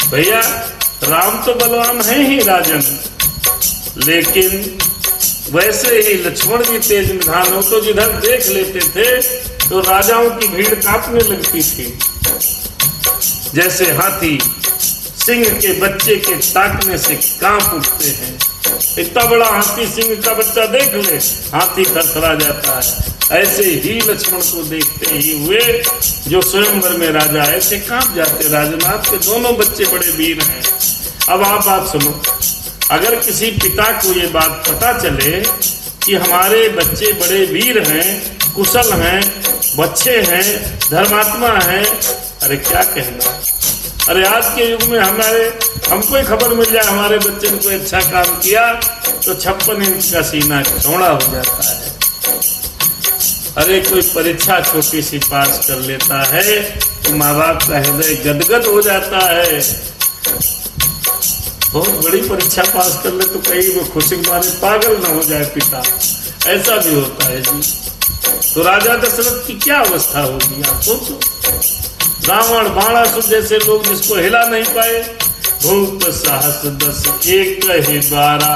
भैया राम तो बलवान है ही राजन, लेकिन वैसे ही लक्ष्मण जी तेज निधान हो तो जिधर देख लेते थे तो राजाओं की भीड़ कांपने लगती थी। जैसे हाथी सिंह के बच्चे के ताकने से कांप उठते हैं। इतना बड़ा हाथी सिंह का बच्चा देख ले, हाथी थरथरा जाता है। ऐसे ही लक्ष्मण को देखते ही हुए जो स्वयंवर में राजा ऐसे कांप जाते। राजन आपके दोनों बच्चे बड़े वीर हैं। अब आप बात सुनो। अगर किसी पिता को ये बात पता चले कि हमारे बच्चे बड़े वीर हैं, कुशल हैं, बच्चे हैं, धर्मात्मा हैं, अरे क्या कहना। अरे आज के युग में हमको खबर मिल जाए हमारे बच्चे ने कोई अच्छा काम किया तो 56 इंच का सीना चौड़ा हो जाता है। अरे कोई परीक्षा छोटी सी पास कर लेता है तो माँ बाप का हृदय गदगद हो जाता है। बहुत बड़ी परीक्षा पास कर ले तो कहीं वो खुशी मारे पागल ना हो जाए पिता, ऐसा भी होता है जी। तो राजा दशरथ की क्या अवस्था होगी आप सोचो। रावण बाणासुर जैसे लोग जिसको हिला नहीं पाए। भूप साहस 10 एक ही 12,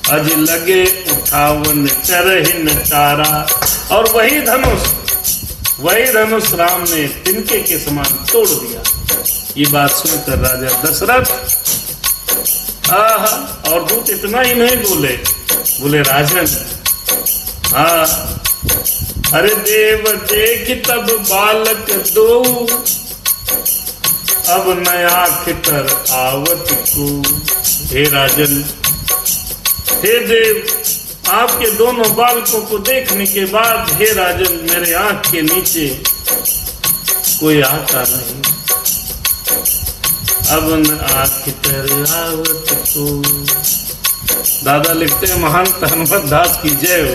अज लगे उठावन चरहिन तारा। और वही धनुष राम ने तिनके के समान तोड़ दिया। ये बात सुनकर राजा दशरथ और दूत इतना ही नहीं बोले राजन, अरे देव देख तब बालक दो, अब नया खितर आवत को। हे राजन, हे देव, आपके दोनों बालकों को देखने के बाद हे राजन मेरे आंख के नीचे कोई आता नहीं। अब न आखिर आवत तो। दादा लिखते हैं महंत हनुमत दास की जय हो।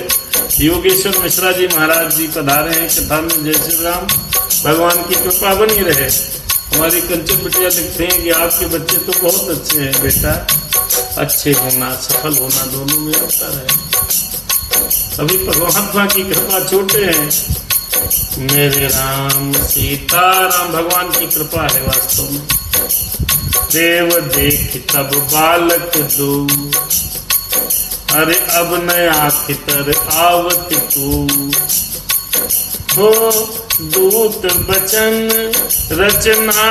योगेश्वर मिश्रा जी महाराज जी पधारे हैं कथा में। जय श्री राम। भगवान की कृपा बनी रहे। हमारी कंचन बिटिया लिखते हैं कि आपके बच्चे तो बहुत अच्छे हैं बेटा, अच्छे होना सफल होना दोनों में होता है। अभी परमात्मा की कृपा छोटे हैं। मेरे राम सीता राम, भगवान की कृपा है वास्तव में। देव देख तब बालक दो, अरे अब न आखितर आवत तू। हो दूत बचन रचना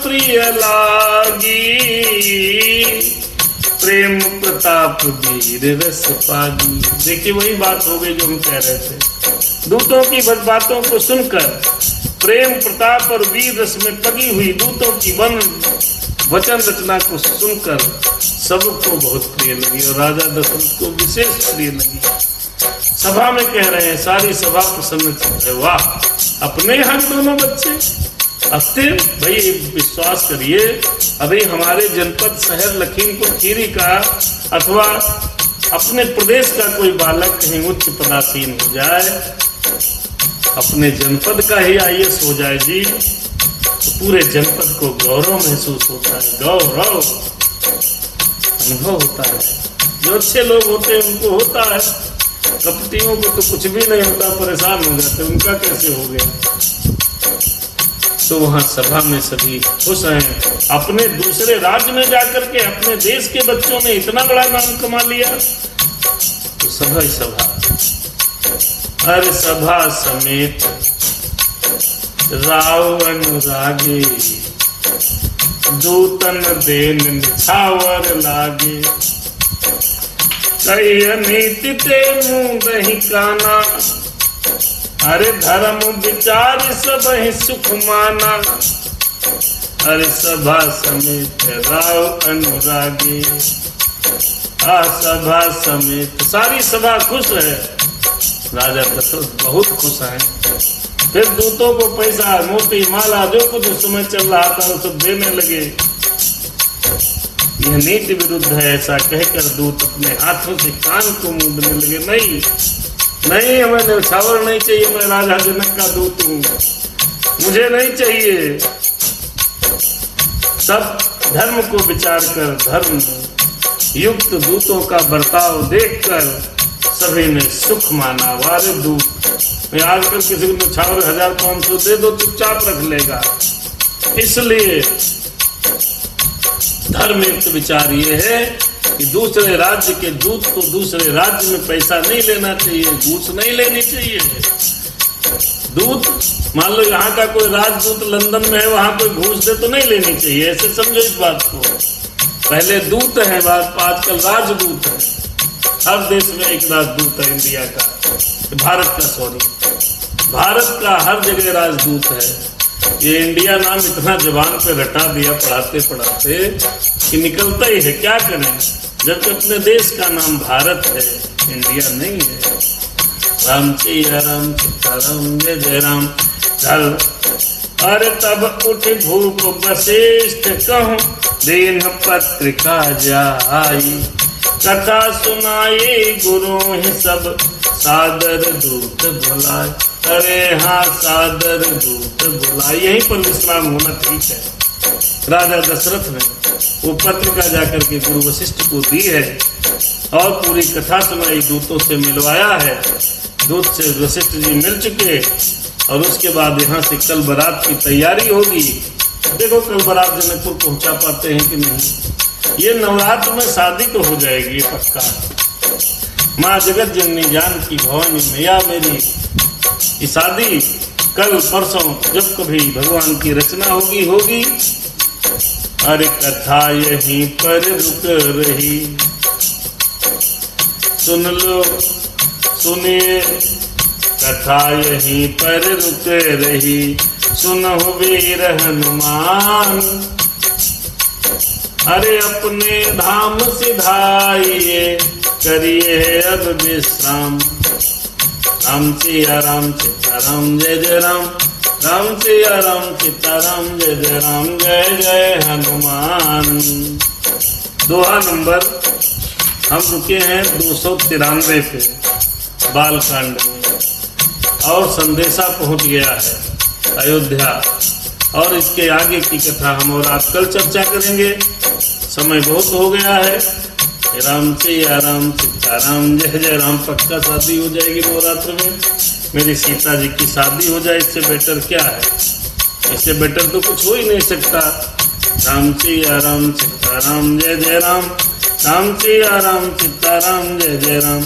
प्रिय लागी, प्रेम प्रताप वीर रस पागी। देखिए वही बात हो गई जो हम कह रहे थे। दूतों की बातों को सुनकर प्रेम प्रताप और वीर रस में पगी हुई दूतों की वचन रचना को सुनकर सबको बहुत प्रिय लगी और राजा दशरथ को विशेष प्रिय लगी। सभा में कह रहे हैं, सारी सभा प्रसन्न है। वाह, अपने यहाँ दोनों बच्चे अस्थिर। भाई विश्वास करिए, अभी हमारे जनपद शहर लखीमपुर खीरी का अथवा अपने प्रदेश का कोई बालक कहीं उच्च पदासीन हो जाए, अपने जनपद का ही IAS हो जाए जी, तो पूरे जनपद को गौरव महसूस होता है। गौरव अनुभव होता है। जो अच्छे लोग होते हैं उनको होता है, कपटियों को तो कुछ भी नहीं होता, परेशान हो जाते, उनका कैसे हो गया। तो वहां सभा में सभी खुश हैं। अपने दूसरे राज्य में जाकर के अपने देश के बच्चों ने इतना बड़ा नाम कमा लिया, तो सभा ही सभा। हर सभा समेत राव अनुरागे, दूतन देन निछावर लागे। कई अनीति ते मुंह दही काना, अरे धर्म विचार सब ही सुख माना। अरे सभा समेत राव अनुरागे, आ सभा समेत सारी सभा खुश है। राजा दशरथ बहुत खुश हैं। फिर दूतों को पैसा मोती माला जो कुछ उस समय चल रहा था वो सब देने लगे। यह नीति विरुद्ध है ऐसा कहकर दूत अपने हाथों से कान को मूंदने लगे। नहीं नहीं, हमें न्यौछावर नहीं चाहिए, मैं राजा जनक का दूत हूँ, मुझे नहीं चाहिए। सब धर्म को विचार कर धर्म युक्त दूतों का बर्ताव देखकर सभी ने सुख माना। वारे दूत, मैं आजकल किसी को न्यौछावर 1500 दे दो चुपचाप रख लेगा। इसलिए धर्म युक्त विचार ये है कि दूसरे राज्य के दूत को दूसरे राज्य में पैसा नहीं लेना चाहिए, घूस नहीं लेनी चाहिए। दूत मान लो यहाँ का कोई राजदूत लंदन में है, वहां कोई घूस दे तो नहीं लेनी चाहिए, ऐसे समझो इस बात को। पहले दूत है, बात आजकल राजदूत है। हर देश में एक राजदूत है इंडिया का, भारत का, सॉरी भारत का हर जगह राजदूत है। ये इंडिया नाम इतना जबान पे रटा दिया पढ़ाते पढ़ाते कि निकलता ही है, क्या करें, जबकि अपने देश का नाम भारत है, इंडिया नहीं है। राम जय राम सीताराम जय जय राम। चल अरे तब उठ भूप वशिष्ठ कहूँ दीन पत्रिका जाई, कथा सुनाए गुरु ही सब सादर दूत बुलाए। अरे हाँ, सादर दूत बुलाए। यहीं पर विश्राम होना ठीक है। राजा दशरथ ने वो पत्रिका जाकर के गुरु वशिष्ठ को दी है और पूरी कथा सुनाई, दूतों से मिलवाया है। दूत से वशिष्ठ जी मिल चुके और उसके बाद यहाँ से कल बारात की तैयारी होगी। देखो कल बारात जनकपुर पहुंचा पाते हैं कि नहीं। ये नवरात्र में शादी तो हो जाएगी पक्का। माँ जगत जननी जानकी भवानी मैया मेरी की शादी कल परसों जब कभी भगवान की रचना होगी। अरे कथा यहीं पर रुक रही, सुन लो सुनिए, कथा यहीं पर रुक रही, सुनहु वीर हनुमान। अरे अपने धाम सिधाइए, करिए अब विश्राम। राम सिया राम सीताराम जय जय राम, राम सिया राम सीताराम जय जय राम, जय जय हनुमान। दोहा नंबर हम रुके हैं 293 पे बालकांड में, और संदेशा पहुंच गया है अयोध्या, और इसके आगे की कथा हम और आज कल चर्चा करेंगे। समय बहुत हो गया है। राम सिया राम सीताराम जय जय राम। पक्का शादी हो जाएगी नवरात्र में, मेरी सीता जी की शादी हो जाए, इससे बेटर क्या है? इससे बेटर तो कुछ हो ही नहीं सकता। राम सिया राम सीताराम जय जय राम, राम सिया राम सीताराम जय जय राम।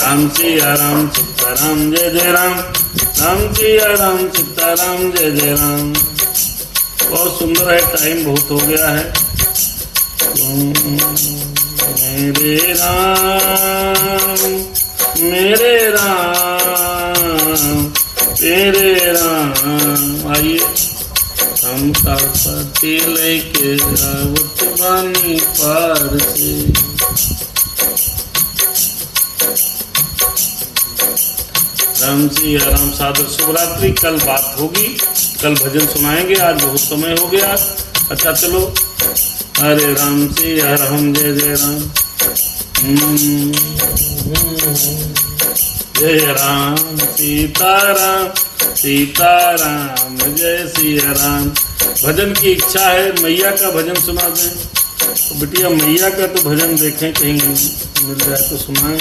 राम सिया राम सीताराम जय जय राम, राम सिया राम सीताराम जय जय राम। बहुत सुंदर है, टाइम बहुत हो गया है। मेरे राम तेरे राम। आइए हम पति लेके आवत बानी पार से। राम सिया राम। सादर शिवरात्रि। कल बात होगी, कल भजन सुनाएंगे, आज बहुत समय हो गया। अच्छा चलो, हरे राम सिया राम जय जय राम, जय राम सीताराम सीताराम जय सिया राम। भजन की इच्छा है, मैया का भजन सुना दें तो बिटिया, मैया का तो भजन देखें कहीं मिल जाए तो सुनाएं।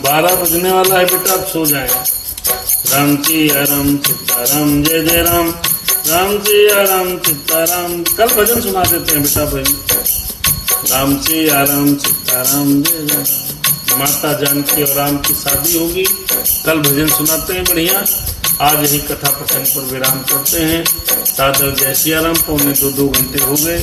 12 बजने वाला है बेटा, अब सो जाए। राम सिया राम सीताराम जय जय राम, राम सिया राम सीताराम। कल भजन सुना देते हैं बेटा भाई। राम सिया राम सीताराम जय जय राम। माता जानकी और राम की शादी होगी, कल भजन सुनाते हैं बढ़िया। आज यही कथा प्रसंग पर विराम करते हैं। सादर जय सिया राम। 1.25-2 घंटे हो गए।